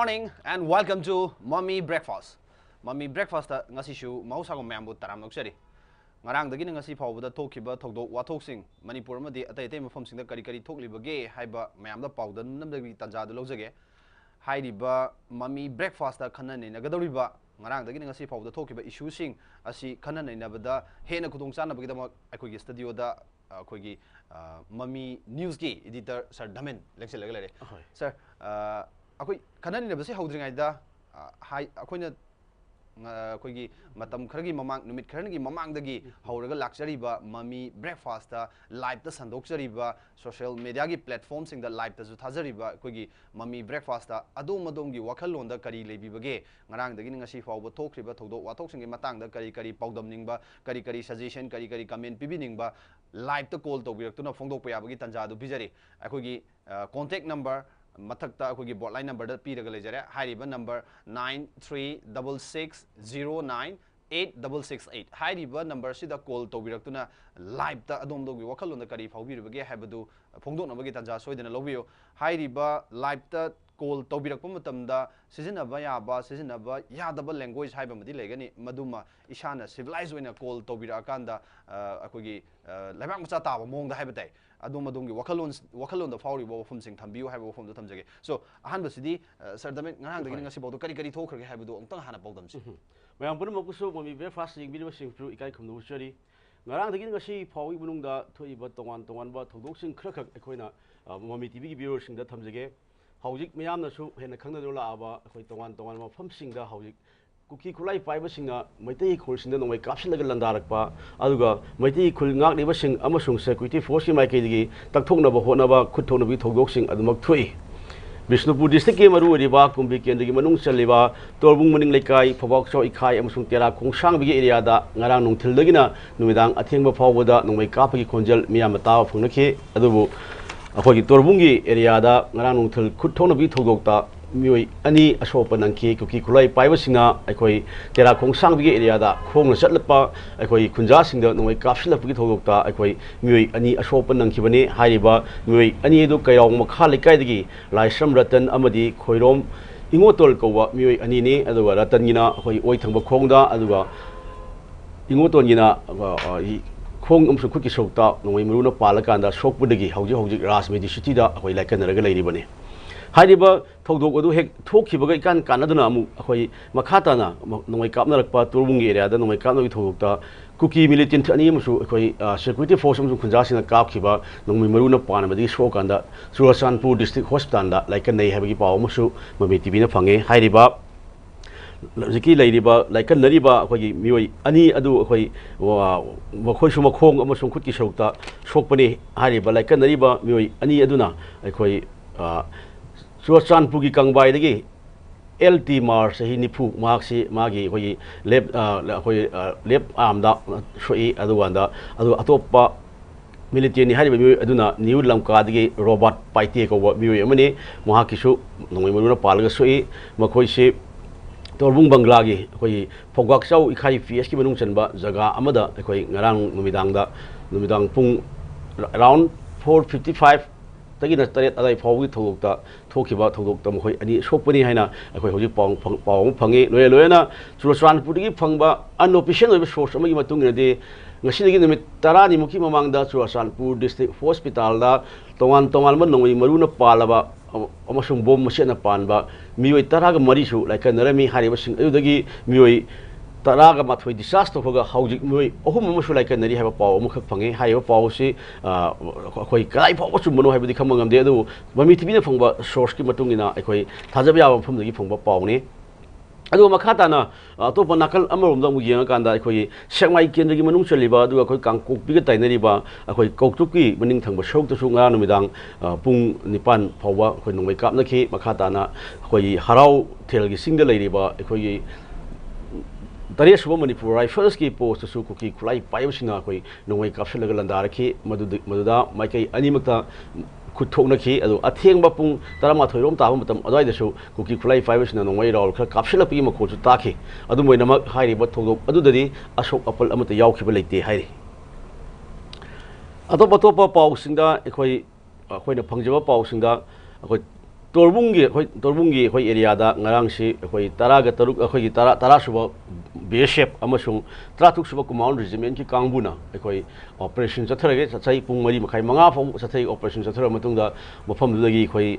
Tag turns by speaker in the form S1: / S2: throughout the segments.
S1: morning and welcome to Mami Breakfast. Mami Breakfast ngasi shu mausa ko mayam bu taram noksari. Ngarang dagi ngasi phawda thokhiba thodok wathoksing Manipur ma di atai atai mafam singda kari kari thoklibage haiba mayam da pawda namdagi tanja du lojage. Hairiba Mami Breakfast da khanani nagadoriba ngarang dagi ngasi phawda thokhiba issue sing asi khanani nabada hena khudong chana bagi da akoi gi studio da akoi gi Mami News ki editor Sir Damen lecture laga lare. Sir akoi khanani nabasi haudringai da hai akoina akoigi matam kharagi mamang numit kharagi mamang dagi hauraga lakchariba Mami Breakfast da live da sandokchariba social media gi platform sing da live da ju thajariba akoigi Mami Breakfast da adom adom gi wakhalon da kari lebibage ngarang dagi ngasi fawba thokriba thodok wathok sing gi matang da kari kari pawdam ningba kari kari suggestion kari kari comment pibi ningba live da call tawbirak tuna phongdok pa yabagi tanja du bijari akoigi contact number Matakta akogi board line number da piraga lejare hairiba number 9366098668 hairiba number sida call tawbiraktuna live da adom dogi wakhalon da kari phawbiribage habadu phongdoknabagi tanja soidana lobbiyo hairiba live da call tawbirakpa matamda sizinaba yaba sizinaba yadaba language haiba madi legani maduma ishana civilized oina call tawbirakanda akogi laibak macha taba mongda haibatai adom adom gi wakhalon da fauri bo fum sing thambiu haiba fum da thamjage so ahan basidi sir damen ngarang dagi ngasi bodo kari kari thokhrage haibadu amtang hana pawdam si
S2: mayam pun makusu Mami Breakfast sing video sing through ikai khumdu chari ngarang dagi ngasi fawi bunungda thoiba tongan tongan ba thodok sing khrak khak ekoina Mami TV gi viewer sing da thamjage haujik mayam na su hena khangna do la aba ekoi tongan tongan ma fam sing da haujik kuki khulai paiba singa maitai khul sing da nomai kapsin laga landarakpa aduga maitai khul ngak niba sing amasung security force ki mai gi takthokna ba hona ba khuthona bi thodok sing adumak thui Bishnupur district ke maru riba kumbi kendra gi manung chaliba torbung maning lekai phobak cho ikhai amasung tera khongsang bi area da ngarang nungthil dagina numidang athengba phawboda nomai kapagi khonjal miyam tawa phungnakhi adubu akhoi torbungi area da ngarang nungthil khuthona bi thodokta mioi ani asopa nangki kuki khulai paiba singa akhoi tera khongsang bi area da khongna chatlapa akhoi khunja singda nomai kapsilap gi thodokta akhoi mioi ani asopa nangki bani hariba mioi ani du kayong makha lekai dagi laisam ratan amadi khoirom ingotol kowa mioi ani ni aduga ratan gina akhoi oi thangba khongda aduga ingotol gina khong amsu khutki sokta nomai muruna palakanda sokpudagi hauji rajmedi city da akhoi laikanaraga leiribani hariba thodok adu hek thokhibaga ikan kanaduna amu akhoi makhatana nomai kapnarakpa turbungi area da nomai kapnagi thodokta kuki militant ani amusu akhoi security force amusu khunjasina kapkhiba nomai maruna panamadi sokanda Churachandpur district hospital da laikanai habagi paw amusu Mami TV na phange hariba Ziki Ladiba, like a Nariba, Mioi, Ani Adu, Makosu Makong, Amasung Kuki Shota, Shopani, Hariba, like a Nariba, Mioi, Ani Aduna, Suasan Pugi Kang by the gay. LT Mars, Hinipu, Maxi, Magi, left arm da, Shui, Aduanda, Adu Atopa, military Hariba, Aduna, New Lamkadi, Robot, Paiteko, Mioi, Mani, Mahakishu, Nomimuna Palga Sui, Makoisi. Torbung Banglagi, Koi Pogak Sau, Ikai Fiaski Manung Chanba, Zaga Amada, Koi Narang Numidang Pung around 4:55. Tagina Taret Adai Powi Tokta, Tokiba Tokta Mokoi, and Shopani Hina, a Koi Pong Pangi, Loena, Churasran Putigi Pangba, unofficial source, Matunga de Nashini Tarani Mukim among the Churasranpur District Hospital, Tongan Tongalman, Maruna Palaba. Amasung bom machine pan ba mioi taraga marisu like narami hariba sing udagi mioi taraga mathoi disaster hoga haujik mioi ohum amusu like nari haba paw amukha phange haiba paw si khoi kai paw chu mano haibadi khamangam de adu Mami TV na phangba source ki matungina khoi thajab ya phum dagi phangba paw ni adu makhata na topa nakal amarom da mu yenga kanda khoi sekmai kendra gi manung chaliba adu khoi kangkok bi ga tainari ba khoi koktuki maning thangba sok ta su nga numidang pung nipan phawwa khoi nongmai kapna khi makhata na khoi harau thel gi singda leiriba khoi Tariya Suba Manipur Rifles ki post su kuki khulai paibsina khoi nongmai kapsalaga landar khi maduda maikai animakta Kuthokna ki adu athengba pung tarama thoirom ta matam adai desu kuki khulai fibersna nongmai rol khra kapsila pi ma ko chu takhi adu moinamak hairi ba thodok adu dadi ashok apal amata yaukhiba leite hairi atop pau singda ekhoi na phangjaba pau singda ekhoi torbungi hoi area da ngarang si hoi tara ga taruk hoi tara suba BSF amasung tratuk suba command regiment ki kangbuna hoi operation chathare ge chai pung mari makai manga fo chathai operation chathara matung da mafam du gi hoi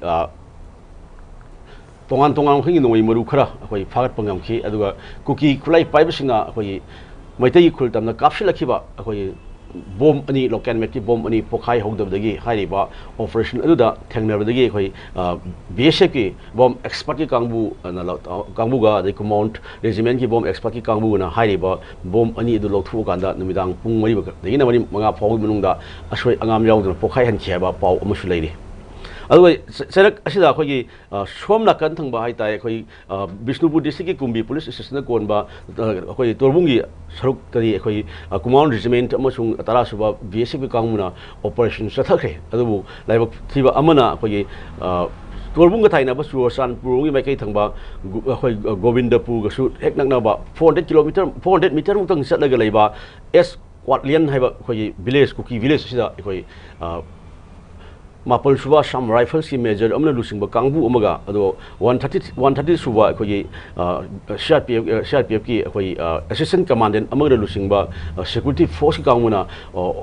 S2: tongan khing noi maru khara hoi phagat pangam ki aduga kuki kulai paibasina hoi maitai khul tamna kapsilakhiba hoi bom ani local meti bom ani pokhai hogdabdagi hairiba operation aduda thengnabdagi khoi BSF ki bom expert ki kangbu kangbu ga the command regiment ki bom expert ki kangbu na hairiba bom ani adu lokthu ganda numidang pung mari ba dagina mari manga phog munungda asoi angam yaudna pokhai han kheba pau amusu leiri aduga serak asida khoi somna kan thangba hai tai khoi Bishnupur district ki kumbi police station kon ba khoi torbungi saruk kari khoi command regiment amasung tara suba BSF ki kangmuna operation sathakhe adubu laibak thiba amana khoi torbunga thaina ba suosan purungi mai kai thangba khoi Govindapur ga su hek nakna ba 400 meter mutang satlaga leiba S Quatlian haiba khoi village kuki village sida khoi Mapal Suba Sam Rifles ki major amna lusing ba kangbu umaga ado 130 suba khoi CRPF ki khoi assistant commandant amagda lusing ba security force ki kangmuna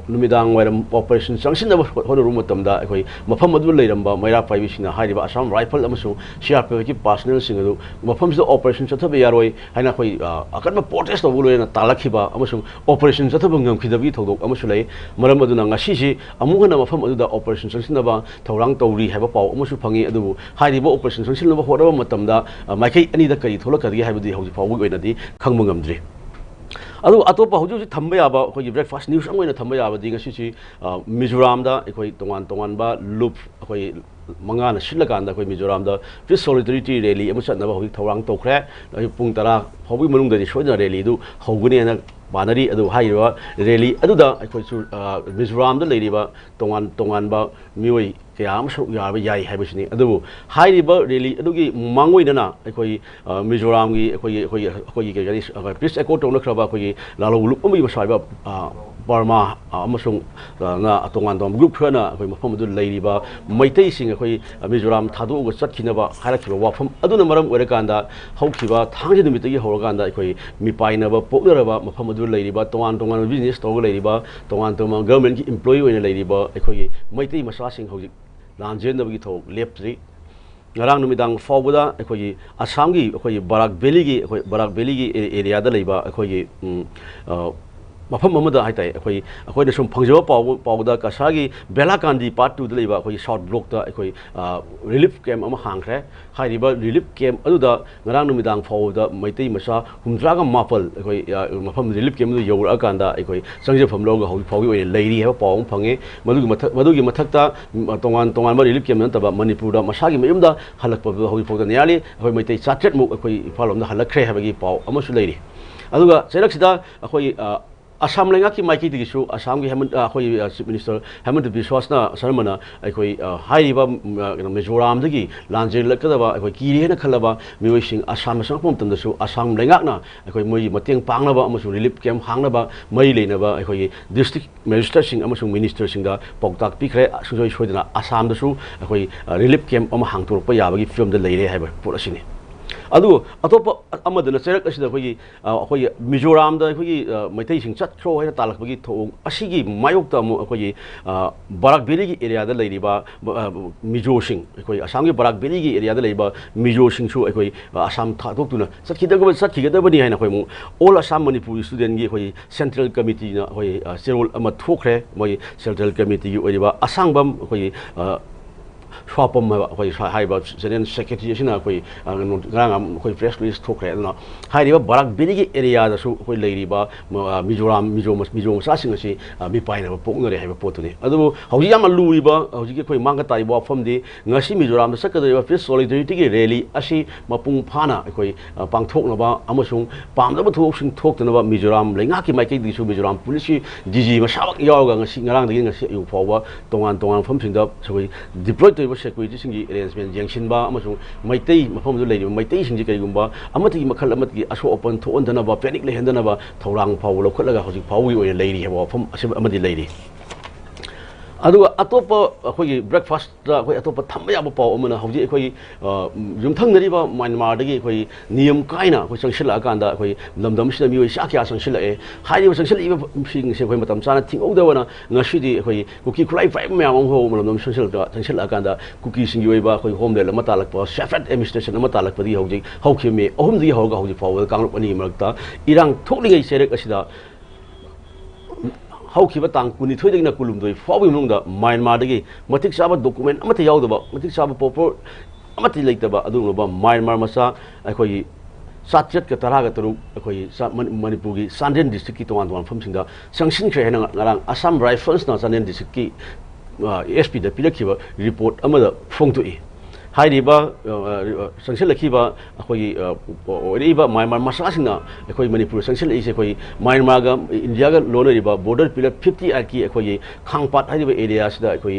S2: numidang wairam operation sanction da hono room tamda khoi mafam adu leiramba maira paibi sina hariba Assam Rifle amasu CRPF ki personnel sing adu mafam sida operation chathabe yaroi haina khoi akan protest obuloena talakhiba amasu operation chathabe ngam khidabi thodok amasu lei maram aduna ngasi si amugana mafam adu da operation sanction da Taurang Tauri have a power almost fungi adu high operation social number whatever matamda Mike any the Kari Tolakari have the house power with the Kangungamdri. Adu Atopa who Tambaya about breakfast news. I'm going to Tambaya the Shishi Mizoramda, equate Tonganba, Loop, Mangana Shilakanda, Mizoramda, this solidarity rally, Emerson Nava, Taurang Tokra, Puntara, how we mung the shoulder rally do, Hoguni and Banari adu haira rally aduda aikoi su Mizoram da leiriba tongan ba mioi kayam so yarba yai haibisni adu hairiba rally adugi mangoi dana aikoi Mizoram gi aikoi gari please echo tona khraba aikoi lalo lup ami basaiba Burma amasung na tongan group khana aikoi mafam adu leiriba maitai sing aikoi Mizoram thadu ga chatkinaba hairakhiba wafam aduna maram orekanda haukiba thangji numitagi horaganda aikoi mipainaba poknaraba mafam adu leiriba tongan business tawga leiriba tongan government ki employee oina leiriba aikoi maitai masa sing hojik lanjen da gi tho lepri ngarang numidang fawbuda aikoi Assam gi aikoi Barak Valley gi area da leiba aikoi mafam amada haitai akoi sum phangjawa pawda kasagi belakandi part 2 da leiba akoi south block da akoi relief camp ama hangkhre hairiba relief camp aduda ngarang numidang fawda maitai masa humdraga mapal akoi mafam relief camp du yora kanda akoi sangje famlo ga hobi phawi oi leiri ha pawng phange madugi mathakta tongan ba relief camp nantaba Manipur da masagi mayumda halakpa hobi phawda nyali akoi maitai chatret mu akoi falom da halakhre habagi paw amasu leiri aduga seraksida akoi Assam lenga ki maiki digisu Assam ki Chief Minister Hemant Biswasna Sarmana aikoi hairiba Mizoram dagi lanjel lakadaba aikoi kirena khalaba miwising Assam sangpom tamdasu Assam lenga na aikoi moi mateng pangnaba amasung relief camp hangnaba mai leinaba aikoi district magistrate sing amasung minister singda poktak pikre sujoi soidana Assam dasu aikoi relief camp ama hangtorpa yabagi film da leire haiba porasini adu atopa amadana serak asida khoi Mizoram da khoi maitai sing chat thro haina talakbagi thong asigi mayokta mu khoi Barak Valley gi area da leiriba Mizo sing khoi Assam gi Barak Valley gi area da leiba Mizo sing su khoi Assam thadok tuna satkidagabani haina khoi mu all Assam Manipur student gi khoi central committee na khoi serol ama thokre moi central committee gi oiba asangbam khoi Swapam haiba General Secretary sina koi ngang koi press release thokre na hairiba Barak Valley gi area da su koi leiriba Mizo sa sing asi mi paina poknare haiba potuni adu hauji yam luiba hauji koi manga tai bo famdi ngasi Mizoram da sakadaiba peace solidarity gi rally asi mapung phana koi pangthoknaba amasung pamdaba thoksing thoktanaba Mizoram lenga ki maiki di su Mizoram police DG masabak yaoga ngasi ngarang dagi ngasi yu phawa tongan famsingda soi deploy security singi arrangement jengsinba amasung maitai mafam du leiri maitai singi kaigumba amati makhal amati aso open tho ondana ba panic le hendana ba thorang phaw lokhatlaga hojik phawi oina leiri heba fam amadi leiri ꯑꯗꯨꯒ ꯑꯇꯣꯞꯄ ꯑꯩꯈꯣꯏꯒꯤ breakfast ꯑꯩꯈꯣꯏ ꯑꯇꯣꯞꯄ ꯊꯝꯕ ꯌꯥꯕ ꯄꯥꯎ ꯑꯃꯅ ꯍꯧꯖꯤꯛ ꯑꯩꯈꯣꯏꯒꯤ ꯌꯨꯝꯊꯪꯅꯔꯤꯕ ꯃ꯭ꯌꯥꯟꯃꯥꯔꯗꯒꯤ ꯑꯩꯈꯣꯏ ꯅꯤꯌꯝ ꯀꯥꯏꯅ ꯑꯩꯈꯣꯏ ꯆꯪꯁꯤꯜꯂꯛꯑꯀꯥꯟꯗ ꯑꯩꯈꯣꯏ ꯂꯝꯗꯝꯁꯤꯗ ꯃꯤꯑꯣꯏ ꯆꯥ ꯀꯌꯥ ꯆꯪꯁꯤꯜꯂꯛꯑꯦ ꯍꯥꯏꯔꯤꯕ ꯆꯪꯁꯤꯜꯂꯛꯏꯕꯁꯤꯡꯁꯦ ꯑꯩꯈꯣꯏ ꯃꯇꯝ ꯆꯥꯅ ꯊꯤꯡꯍꯧꯗꯕꯅ ꯉꯁꯤꯗꯤ ꯑꯩꯈꯣꯏ ꯀꯨꯀꯤ ꯈꯨꯠꯂꯥꯏ ꯄꯥꯏꯕ ꯃꯌꯥꯝ ꯑꯃ ꯐꯥꯎꯕ ꯂꯝꯗꯝ ꯆꯪꯁꯤꯜꯂꯛꯑꯀꯥꯟꯗ ꯀꯨꯀꯤꯁꯤꯡꯒꯤ ꯑꯣꯏꯕ ꯑꯩꯈꯣꯏ ꯍꯣꯝ ꯂꯦꯟ ꯑꯃ ꯇꯥꯜꯂꯛꯄ ꯁꯦꯄꯔꯦꯠ ꯑꯦꯗꯃꯤꯅꯤꯁꯇ꯭ꯔꯦꯁꯟ ꯑꯃ ꯇꯥꯜꯂꯛꯄꯗꯒꯤ ꯍꯧꯖꯤꯛ ꯍꯧꯈꯤꯕ ꯃꯦ 3ꯗꯒꯤ ꯍꯧꯔꯒ ꯍꯧꯖꯤꯛ ꯐꯥꯎꯕꯗ ꯀꯥꯡꯂꯨꯞ ꯑꯅꯤꯒꯤ ꯃꯔꯛꯇ ꯏꯔꯥꯡ ꯊꯣꯛꯂꯤꯉꯩ ꯆꯩꯔꯛ ꯑꯁꯤꯗ ꯍꯧꯈꯤꯕ ꯇꯥꯡ 22ꯗꯒꯤꯅ 12 ꯐꯥꯎꯕꯒꯤ ꯃꯅꯨꯡꯗ ꯃ꯭ꯌꯥꯟꯃꯥꯔꯗꯒꯤ ꯃꯇꯤꯛ ꯆꯥꯕ ꯗꯣꯀꯨꯃꯦꯟ ꯑꯃꯠꯇ ꯌꯥꯎꯗꯕ ꯃꯇꯤꯛ ꯆꯥꯕ ꯄꯣꯄꯔ ꯑꯃꯠꯇ ꯂꯩꯇꯕ ꯑꯗꯨꯒꯨꯝꯂꯕ ꯃ꯭ꯌꯥꯟꯃꯥꯔ ꯃꯆꯥ ꯑꯩꯈꯣꯏꯒꯤ 713 ꯑꯩꯈꯣꯏ ꯃꯅꯤꯄꯨꯔꯒꯤ ꯆꯥꯟꯗꯦꯜ ꯗꯤꯁꯇ꯭ꯔꯤꯛꯀꯤ ꯇꯣꯉꯥꯟ ꯇꯣꯉꯥꯟꯕ ꯃꯐꯝꯁꯤꯡꯗ ꯆꯪꯁꯤꯟꯈ꯭ꯔꯦ ꯍꯥꯏꯅ ꯉꯔꯥꯡ ꯑꯁꯥꯝ ꯔꯥꯏꯐꯜꯁꯅ ꯆꯥꯟꯗꯦꯜ ꯗꯤꯁꯇ꯭ꯔꯤꯛꯀꯤ SP ꯄꯤꯔꯛꯈꯤꯕ ꯔꯤꯄꯣꯔꯠ ꯑꯃꯗ ꯐꯣꯡꯗꯣꯛꯏ ꯍꯥꯏꯔꯤꯕ ꯆꯪꯁꯤꯜꯂꯛꯈꯤꯕ ꯑꯩꯈꯣꯏꯒꯤ ꯑꯣꯏꯔꯛꯏꯕ ꯃ꯭ꯌꯥꯟꯃꯥꯔ ꯃꯆꯥꯁꯤꯡꯅ ꯑꯩꯈꯣꯏ ꯃꯅꯤꯄꯨꯔ ꯆꯪꯁꯤꯜꯂꯛꯏꯁꯦ ꯑꯩꯈꯣꯏ ꯃ꯭ꯌꯥꯟꯃꯥꯔꯒ ꯏꯟꯗꯤꯌꯥꯒ ꯂꯣꯟꯅꯔꯤꯕ ꯕꯣꯔꯗꯔ ꯄꯤꯂꯔ 58ꯀꯤ ꯑꯩꯈꯣꯏꯒꯤ ꯈꯥꯡꯄꯥꯠ ꯍꯥꯏꯔꯤꯕ ꯑꯦꯔꯤꯌꯥꯁꯤꯗ ꯑꯩꯈꯣꯏ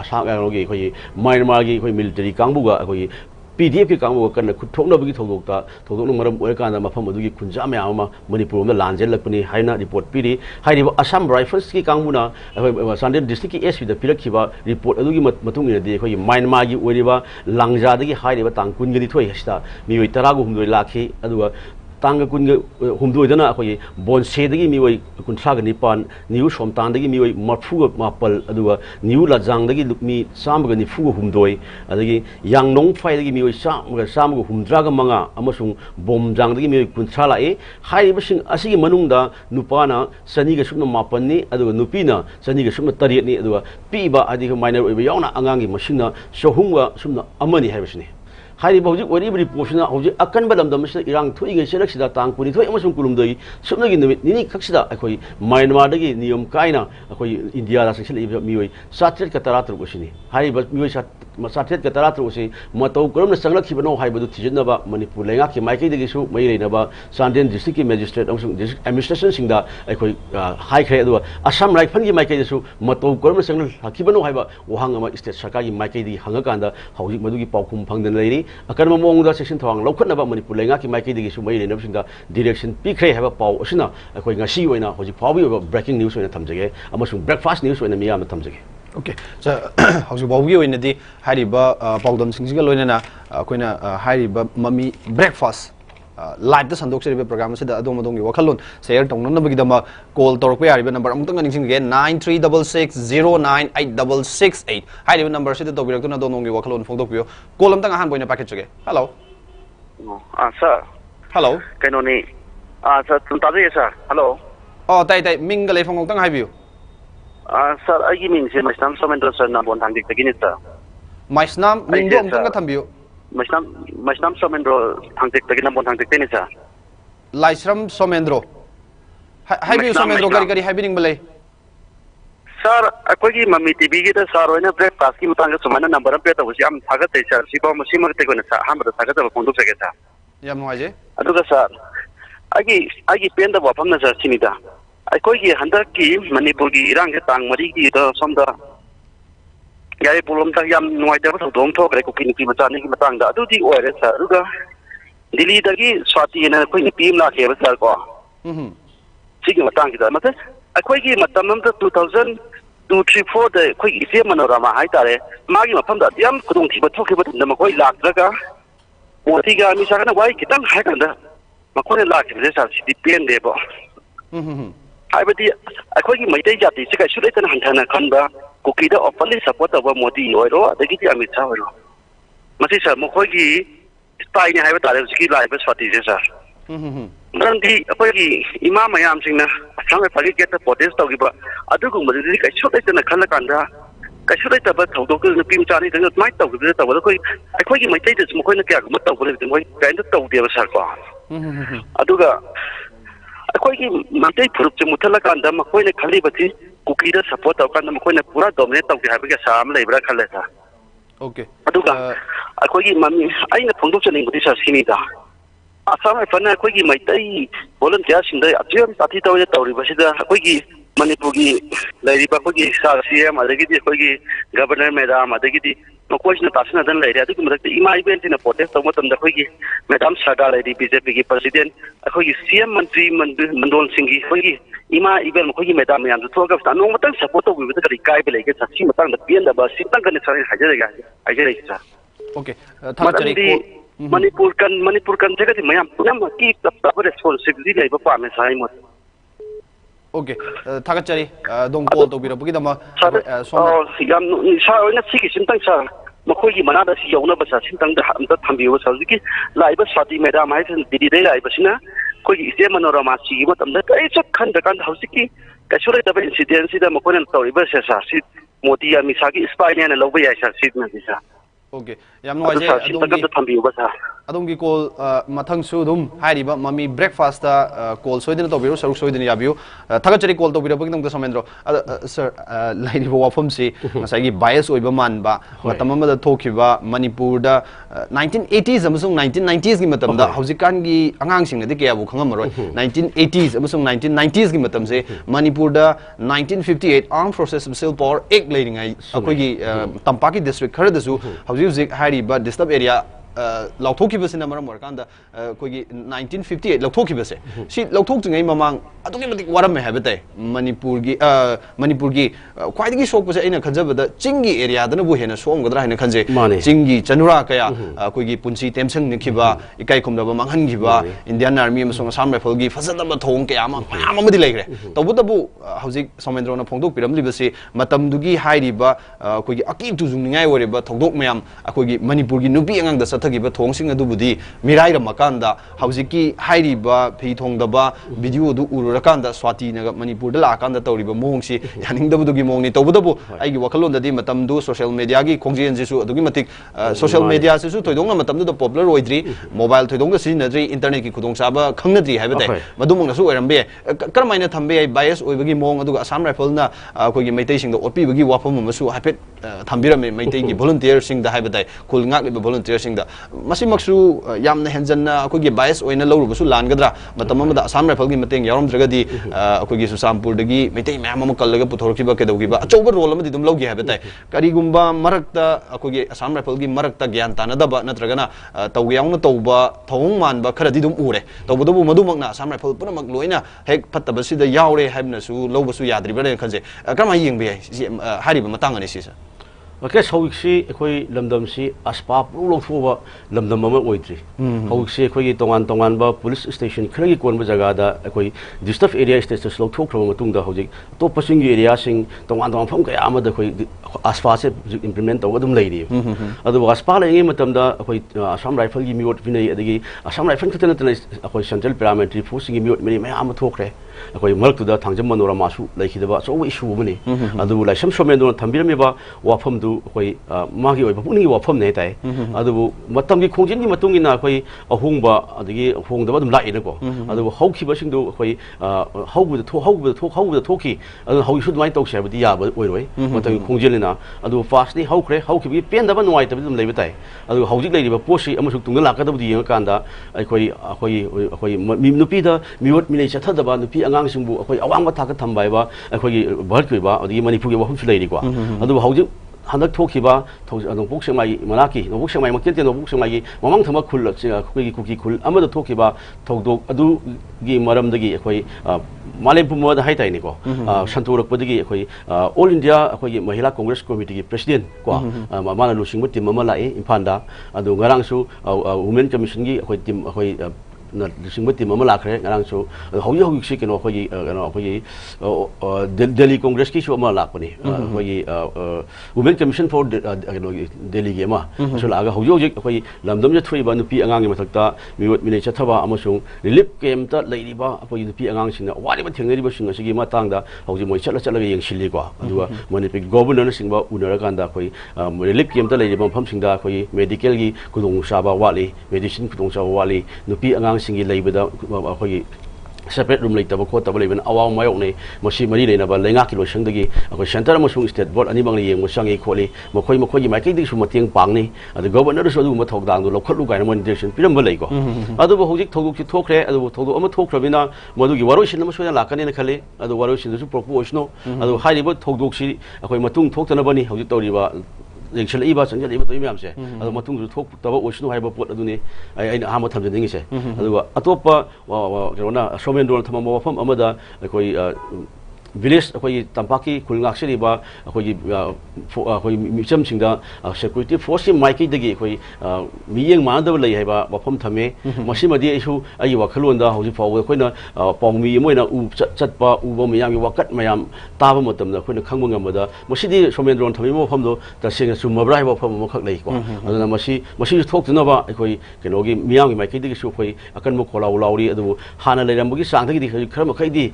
S2: ꯀꯩꯅꯣꯒꯤ ꯑꯩꯈꯣꯏꯒꯤ ꯃ꯭ꯌꯥꯟꯃꯥꯔꯒꯤ ꯑꯩꯈꯣꯏ ꯃꯤꯂꯤꯇꯔꯤ ꯀꯥꯡꯕꯨꯒ ꯑꯩꯈꯣꯏꯒꯤ PDFꯀꯤ ꯀꯥꯡꯕꯨꯒ ꯀꯟꯅ ꯈꯨꯠꯊꯣꯛꯅꯕꯒꯤ ꯊꯧꯗꯣꯛꯅ ꯃꯔꯝ ꯑꯣꯏꯔꯀꯥꯟꯗ ꯃꯐꯝ ꯑꯗꯨꯒꯤ ꯈꯨꯟꯖꯥ ꯃꯌꯥꯝ ꯑꯃ ꯃꯅꯤꯄꯨꯔꯗ ꯂꯥꯟꯖꯦꯜꯂꯛꯄꯅꯤ ꯍꯥꯏꯅ ꯔꯤꯄꯣꯔꯠ ꯄꯤꯔꯤ ꯍꯥꯏꯔꯤꯕ ꯑꯁꯥꯝ ꯔꯥꯏꯐꯜꯁꯀꯤ ꯀꯥꯡꯕꯨꯅ ꯑꯩꯈꯣꯏ ꯆꯥꯟꯗꯦꯜ ꯗꯤꯁꯇ꯭ꯔꯤꯛꯀꯤ SPꯗ ꯄꯤꯔꯛꯈꯤꯕ ꯔꯤꯄꯣꯔꯠ ꯑꯗꯨꯒꯤ ꯃꯇꯨꯡ ꯏꯟꯅꯗꯤ ꯑꯩꯈꯣꯏꯒꯤ ꯃ꯭ꯌꯥꯟꯃꯥꯔꯒꯤ ꯑꯣꯏꯔꯤꯕ ꯂꯥꯡꯖꯥꯗꯒꯤ ꯍꯥꯏꯔꯤꯕ ꯇꯥꯡ 22 ꯑꯁꯤꯗ ꯃꯤꯑꯣꯏ 19 ꯂꯥꯛꯈꯤ ꯑꯗꯨꯒ ꯇꯥꯡ 18ꯗꯅ ꯑꯩꯈꯣꯏꯒꯤ ꯕꯣꯟꯁꯦꯗꯒꯤ ꯃꯤꯑꯣꯏ 39 ꯅ꯭ꯌꯨ ꯁꯣꯝꯇꯥꯟꯗꯒꯤ ꯃꯤꯑꯣꯏ 34 ꯑꯗꯨꯒ ꯅ꯭ꯌꯨ ꯂꯥꯖꯥꯡꯗꯒꯤ ꯃꯤ 149 ꯑꯗꯒꯤ ꯌꯥꯡꯅꯣꯡꯐꯥꯏꯗꯒꯤ ꯃꯤꯑꯣꯏ 185 ꯑꯃꯁꯨꯡ ꯕꯣꯝꯖꯥꯡꯗꯒꯤ ꯃꯤꯑꯣꯏ 30 ꯂꯥꯛꯏ ꯍꯥꯏꯔꯤꯕꯁꯤꯡ ꯑꯁꯤꯒꯤ ꯃꯅꯨꯡꯗ ꯅꯨꯄꯥꯅ 209ꯅꯤ ꯑꯗꯨꯒ ꯅꯨꯄꯤꯅ 208ꯅꯤ ꯑꯗꯨꯒ ꯄꯤꯕ ꯍꯥꯏꯗꯤ ꯃꯥꯏꯅꯔ ꯑꯣꯏꯕ ꯌꯥꯎꯅ ꯑꯉꯥꯡꯒꯤ ꯃꯁꯤꯡꯅ 301 ꯍꯥꯏꯕꯁꯤꯅꯤ ꯍꯥꯏꯔꯤꯕ ꯍꯧꯖꯤꯛ ꯑꯣꯏꯔꯤꯕ ꯔꯤꯄꯣꯔꯠꯁꯤꯅ ꯍꯧꯖꯤꯛ ꯑꯀꯟꯕ ꯂꯝꯗꯝ ꯑꯁꯤꯗ ꯏꯔꯥꯡ ꯊꯣꯛꯏꯉꯩ ꯆꯩꯔꯛꯁꯤꯗ ꯇꯥꯡ 22 ꯑꯃꯁꯨꯡ 12 ꯁꯨꯞꯅꯒꯤ ꯅꯨꯃꯤꯠ ꯅꯤꯅꯤ ꯈꯛꯁꯤꯗ ꯑꯩꯈꯣই ꯃ꯭ꯌꯥꯟꯃꯥꯔꯗꯒꯤ ꯅꯤꯌꯝ ꯀꯥꯏꯅ ꯑꯩꯈꯣꯏ ꯏꯟꯗꯤꯌꯥꯗ ꯆꯪꯁꯤꯜꯂꯛꯏꯕ ꯃꯤꯑꯣꯏ 713 ꯑꯁꯤꯅꯤ ꯍꯥꯏꯔꯤꯕ ꯃꯤꯑꯣꯏ 713 ꯑꯁꯤ ꯃꯇꯧ ꯀꯔꯝꯅ ꯆꯪꯂꯛꯈꯤꯕꯅꯣ ꯍꯥꯏꯕꯗꯨ ꯊꯤꯖꯤꯟꯅꯕ ꯃꯅꯤꯄꯨꯔ ꯂꯩꯉꯥꯛꯀꯤ ꯃꯥꯏꯀꯩꯗꯒꯤꯁꯨ ꯃꯔꯤ ꯂꯩꯅꯕ ꯆꯥꯟꯗꯦꯜ ꯗꯤꯁꯇ꯭ꯔꯤꯛꯀꯤ ꯃꯦꯖꯤꯁꯇ꯭ꯔꯦꯠ ꯑꯃꯁꯨꯡ ꯗꯤꯁꯇ꯭ꯔꯤꯛ ꯑꯦꯗꯃꯤꯅꯤꯁꯇ꯭ꯔꯦꯁꯟꯁꯤꯡꯗ ꯑꯩꯈꯣꯏ ꯍꯥꯏꯈ꯭ꯔꯦ ꯑꯗꯨꯒ ꯑꯁꯥꯝ ꯔꯥꯏꯐꯜꯒꯤ ꯃꯥꯏꯀꯩꯗꯁꯨ ꯃꯇꯧ ꯀꯔꯝꯅ ꯆꯪꯂꯛꯈꯤꯕꯅꯣ ꯍꯥꯏꯕ ꯋꯥꯍꯪ ꯑꯃ ꯁ꯭ꯇꯦꯠ ꯁꯔꯀꯥꯔꯒꯤ ꯃꯥꯏꯀꯩꯗꯒꯤ ꯍꯪꯉꯀꯥꯟꯗ ꯍꯧꯖꯤꯛ ꯃꯗꯨꯒꯤ ꯄꯥꯎꯈꯨꯝ ꯐꯪꯗꯅ ꯂꯩꯔꯤ ꯑꯀꯟꯕ ꯃꯑꯣꯡꯗ ꯆꯦꯛꯁꯤꯟ ꯊꯧꯔꯥꯡ ꯂꯧꯈꯠꯅꯕ ꯃꯅꯤꯄꯨꯔ ꯂꯩꯉꯥꯛꯀꯤ ꯃꯥꯏꯀꯩꯗꯒꯤꯁꯨ ꯃꯔꯤ ꯂꯩꯅꯕꯁꯤꯡꯗ ꯗꯤꯔꯦꯛꯁꯟ ꯄꯤꯈ꯭ꯔꯦ ꯍꯥꯏꯕ ꯄꯥꯎ ꯑꯁꯤꯅ ꯑꯩꯈꯣꯏ ꯉꯁꯤ ꯑꯣꯏꯅ ꯍꯧꯖꯤꯛ ꯐꯥꯎꯕꯒꯤ ꯑꯣꯏꯕ ꯕ꯭ꯔꯦꯀꯤꯡ ꯅ꯭ꯌꯨꯁ ꯑꯣꯏꯅ ꯊꯝꯖꯒꯦ ꯑꯃꯁꯨꯡ ꯕ꯭ꯔꯦꯛꯐꯥꯁꯠ ꯅ꯭ꯌꯨꯁ ꯑꯣꯏꯅ ꯃꯤꯌꯥꯝꯗ ꯊꯝꯖꯒꯦ
S1: Okay. How's Bobby in the Hariba Pogdom Singalona, Quina Hariba Mami breakfast. Live the Sandok program said the Adomodongi Wakalun, say Tonga call Torque number I'm going again 9366098668. Hi, number said the Doguna Donongi Wakalun Fondopio. Call them a hand in a package again. Hello.
S3: Sir.
S1: Hello.
S3: Can only sir, sir. Hello.
S1: Oh, Tai Mingle from Tang have you.
S3: Sir, I mean, my son, some interest in one time again, sir.
S1: My snam, Mingo, Tangatambu.
S3: My son, some interest in one time again, sir.
S1: Lysram Somendro. Have you Somendro Gary having Malay?
S3: Sir, I could give Mami TV get a sir in a breakfast, him to a number of better was young Tagat, sir. She got Machima taken a hammer of Tagat of Kondu Segata.
S1: Yamaje?
S3: I do the sir. I give pen the weapon as a Sinita. I could give 100 key, Manipuri, Iran, Tang, Mariki, some the Yay Pulum Tayam, no idea what don't talk like cooking Matani Matanga, do the oil, sir. Delete the Swati and a queen team like here, sir. Chicken Matanga, Mother. I could give Matamam 2000, 234, the quick Siamanorama, Haitare, Maggie upon that young couldn't keep talking about the McCoy Laga. What he got me, Sakana, why get them Hackanda? McCoy Lak, this is the pen label. I would I could give my day at the second should let Hantana Kanda, cookie the openly support of a Modi or the Giti Amitaro. Masisa Mokogi, Spine, I have a ski life as what is, sir. Nandi, Imam Mayam Singna, some if I get the protest of Giba, I do go with I should let in a Kanakanda. I should let about Togo in the Pimchani and my dog with it. I could give my data smoking the cat, but over the way kind of dog the other circle. Aduga. I could give my day proof to Mutalakanda, Makoina Kalibati, Kukida support of Kanamakona Pura dominate of the Habiga Sam Labra Kaleta.
S1: Okay.
S3: Aduga. I could give Mami, I in a production in this as Hinida. Asam I found I could give my day volunteers in the Ajam Tatito Basida, Akogi, Manipugi, Lady Bakogi, CM, Adagiti, Governor Madam, Adagiti. No question of Tasana than lady. I think my event in a protest of what on the Hogi, Madame Sada, Lady BJP President, a Hogi CM Mandri Mandon Singi, Hogi, ima ibel ko gi medam yam to ga no matang support to bi da kai be lege sa si matang da pian da ba si tang kan sa hajare ga hajare sa
S1: okay thakachari ko
S3: manipur kan jaga di mayam yam ki ta responsibility lai ba pa me sai mo
S1: okay thakachari dong call to biro bugi dama
S3: yam sa na si ki sim tang sa makoi gi mana da si yona ba sa sim tang da am da thambi ba sa ki lai ba swati medam hai sin didi dai lai ba sina koi ise manorama si matam da kai chak khan da kan hausi ki ka sure da incident si da makoi na tori ba sa si moti ya misagi spy ne na loba ya sa si na sa
S1: okay yam no je adongi call mathang su dum hairiba mami breakfast ta call soidina to biro saruk soidina yabiu thagachari call to biro bigdong da samendro sir lairi bo wafam si ngasai gi bias oiba man ba matam ma da thokiba manipur da 1980s amasung 1990s gi matam da haujikan gi angang sing na di kya bu khangam maroi 1980s amasung 1990s gi matam se manipur da 1958 armed forces civil power act leiringai akoi gi tampaki district khara da su hauji hairiba disturb area lauthokibasina maram warkanda koigi 1958 lauthokibase si lauthokjingai mamang adugi matik warame habate manipur gi khwaidagi sokpase aina khanjabada chingi area dana bu hena somgadra haina khanje chingi chanura kaya koigi punchi temsang nikhiba ikai khumdaba manghan giba indian army amasung assam rifle gi fazadaba thong kaya ma mayam amadi leigre tawbudabu hauzik somendrona phongdok piram libase matamdugi hairiba koigi aki tujung ningai woriba thongdok mayam akoigi manipur gi nubi angang da thgiba thongsing adubudi mirai ramakanda haujiki hairiba phi thongdaba video du urukanda swati naga manipur da lakanda tawriba mohongsi yaningdabudugi mohongni tawbudabu aigi wakalon dadi matamdu social media gi khongjen jisu adugi matik social media sisu thoidongna matamdu da popular oidri mobile thoidongda sinadri internet ki khudong saba khangnadri haibate madumong nasu oirambe karmaina thambe bias oibagi mohong aduga assam rifle na koigi maitai singda opi bagi wafam amasu hapet thambirame maitai gi volunteer singda haibate khulngak liba volunteer singda masi maksu yamna henjanna akogi bias oina lawrubasu langadra matam amada assam rifle gi mateng yaramdragadi akogi susampur dagi meitai mayam am kallaga puthorkiba kedawgiba achoba role amadi dum lawgi habetai karigumba marakta akogi assam rifle gi marakta gyan tanadaba natragana tawyaungna tawba thong manba kharadi dum ure tawbudabu madumakna assam rifle punamak loina hek phattabasida yaure haibna su lawbasu yadribane khanje kama yengbe hariba matang ani sisa
S2: okay hauiksi ekoi lamdam si aspa pru longthuba lamdam ama oitri hauiksi ekoi tongan ba police station khragi konba jaga da ekoi disturb area status longthokhrama matungda haujik to passing area sing tongan pham kaya ama da khoi aspa se implement taw adum leiri adu aspa la ngi matamda ekoi assam rifle gi miot binai adagi assam rifle khutana tana ekoi central paramilitary force gi miot meni ma ama thokre ekoi mark tu da thangjam manora masu laikhidaba so issue bani adu laisam somendo thambirame ba wafam du koi magi oi puni wafam nei tai adu matam gi khongjin gi matung ina koi ahungba adigi hongdaba dum lai na ko adu hauki basing du koi haubu da thoki adu hau shu mai tok shabdi ya ba oi roi matam khongjin na adu fast ni haukre hauki bi pen daba nuai tab dum lei batai adu haujik lei ba posi amasuk tunga lakadab di yang kanda koi nupi da miwot milei chathadaba nupi angang singbu koi awang ba thak thambai ba koi bhart koi ba adigi manipur gi wahum lei ri ko adu haujik handak thokiba thong bok semai manaki no bok semai makte no bok semai mamang thama khul khoi kuki khul amada thokiba thogdok adu gi maram dagi khoi malem pumwa da haitai ni ko santurak padagi khoi all india khoi mahila congress committee gi president ko mana lusing team mama lai imphanda adu ngarang su women commission gi khoi team khoi na lusing team mama la khre ngarang su hauji si keno khoi delhi congress ki su mama la pani khoi women commission for delhi gi ma so la ga hauji khoi lamdam je thui ba nupi angang gi mathakta miwot mine chathaba amasung relief camp ta leiriba khoi nupi angang sing wari ba thengri ba sing asigi matang da hauji moi chala ga yeng silli ko aduwa manipur governor sing ba unara kanda khoi relief camp ta leiriba pham sing da khoi medical gi kudong saba wali medicine kudong saba wali nupi angang sing gi leibada khoi separate room like tabako tabal even awaw mayok ne mosi mari le na ba lenga kilo sang dagi ako center mo sung state board ani bang le mo sang e kholi mo khoi gi mai kai dik su mateng pang ni adu governor so du mo thok dang du lokhot lu ga na mon direction piram ba lei ko adu bo hojik thoguk chi thokre adu thoguk ama thokrabina modu gi waro sin ma so ya lakani na khale adu waro sin su proportional adu hai ri bo thoguk si akoi matung thok tana bani hojik tori ba ꯌꯦꯡꯁꯤꯜꯂꯛꯏꯕ ꯆꯪꯁꯤꯜꯂꯛꯏꯕ ꯇꯧꯔꯤꯕ ꯃꯌꯥꯝꯁꯦ ꯑꯗꯣ ꯃꯇꯨꯡꯁꯨ ꯊꯣꯛꯇꯕ ꯑꯣꯏꯁꯅꯨ ꯍꯥꯏꯕ ꯄꯣꯠ ꯑꯗꯨꯅꯤ ꯑꯩꯅ ꯑꯍꯥꯟꯕ ꯊꯝꯖꯅꯤꯡꯉꯤꯁꯦ ꯑꯗꯨꯒ ꯑꯇꯣꯞꯄ ꯀꯩꯅꯣꯅ ꯁꯣꯃꯦꯟꯗ꯭ꯔꯣꯅ ꯊꯝꯃꯝꯕ ꯋꯥꯐꯝ ꯑꯃꯗ ꯑꯩꯈꯣꯏ ꯚꯤꯂꯦꯖ ꯑꯩꯈꯣꯏꯒꯤ ꯇꯝꯄꯥꯛꯀꯤ ꯈꯨꯜ ꯉꯥꯛꯆꯔꯤꯕ ꯑꯩꯈꯣꯏꯒꯤ ꯃꯤꯆꯝꯁꯤꯡꯗ ꯁꯦꯀ꯭ꯌꯨꯔꯤꯇꯤ ꯐꯣꯔꯁꯀꯤ ꯃꯥꯏꯀꯩꯗꯒꯤ ꯑꯩꯈꯣꯏ ꯃꯤꯠꯌꯦꯡ ꯃꯥꯟꯅꯗꯕ ꯂꯩ ꯍꯥꯏꯕ ꯋꯥꯐꯝ ꯊꯝꯃꯦ ꯃꯁꯤꯃꯗꯤ ꯑꯩꯁꯨ ꯑꯩꯒꯤ ꯋꯥꯈꯜꯂꯣꯟꯗ ꯍꯧꯖꯤꯛ ꯐꯥꯎꯕ ꯑꯩꯈꯣꯏꯅ ꯄꯥꯎꯃꯤ ꯑꯃ ꯑꯣꯏꯅ ꯆꯠꯄ ꯎꯕ ꯃꯌꯥꯝꯒꯤ ꯋꯥꯀꯠ ꯃꯌꯥꯝ ꯇꯥꯕ ꯃꯇꯝꯗ ꯑꯩꯈꯣꯏꯅ ꯈꯪꯕ ꯉꯝꯕꯗ ꯃꯁꯤꯗꯤ ꯁꯣꯃꯦꯟꯗ꯭ꯔꯣꯅ ꯊꯝꯃꯤꯕ ꯋꯥꯐꯝꯗꯣ ꯇꯁꯦꯡꯅ ꯆꯨꯝꯃꯕ꯭ꯔꯥ ꯍꯥꯏꯕ ꯋꯥꯐꯝ ꯑꯃꯈꯛ ꯂꯩꯀꯣ ꯑꯗꯨꯅ ꯃꯁꯤꯁꯨ ꯊꯣꯛꯇꯅꯕ ꯑꯩꯈꯣꯏ ꯀꯩꯅꯣꯒꯤ ꯃꯤꯌꯥꯝꯒꯤ ꯃꯥꯏꯀꯩꯗꯒꯤꯁꯨ ꯑꯩꯈꯣꯏ ꯑꯀꯟꯕ ꯈꯣꯜꯂꯥꯎ ꯂꯥꯎꯔꯤ ꯑꯗꯨꯕꯨ ꯍꯥꯟꯅ ꯂꯩꯔꯝꯕꯒꯤ ꯆꯥꯡꯗꯒꯤꯗꯤ ꯍꯧꯖꯤꯛ ꯈꯔ ꯃꯈꯩꯗꯤ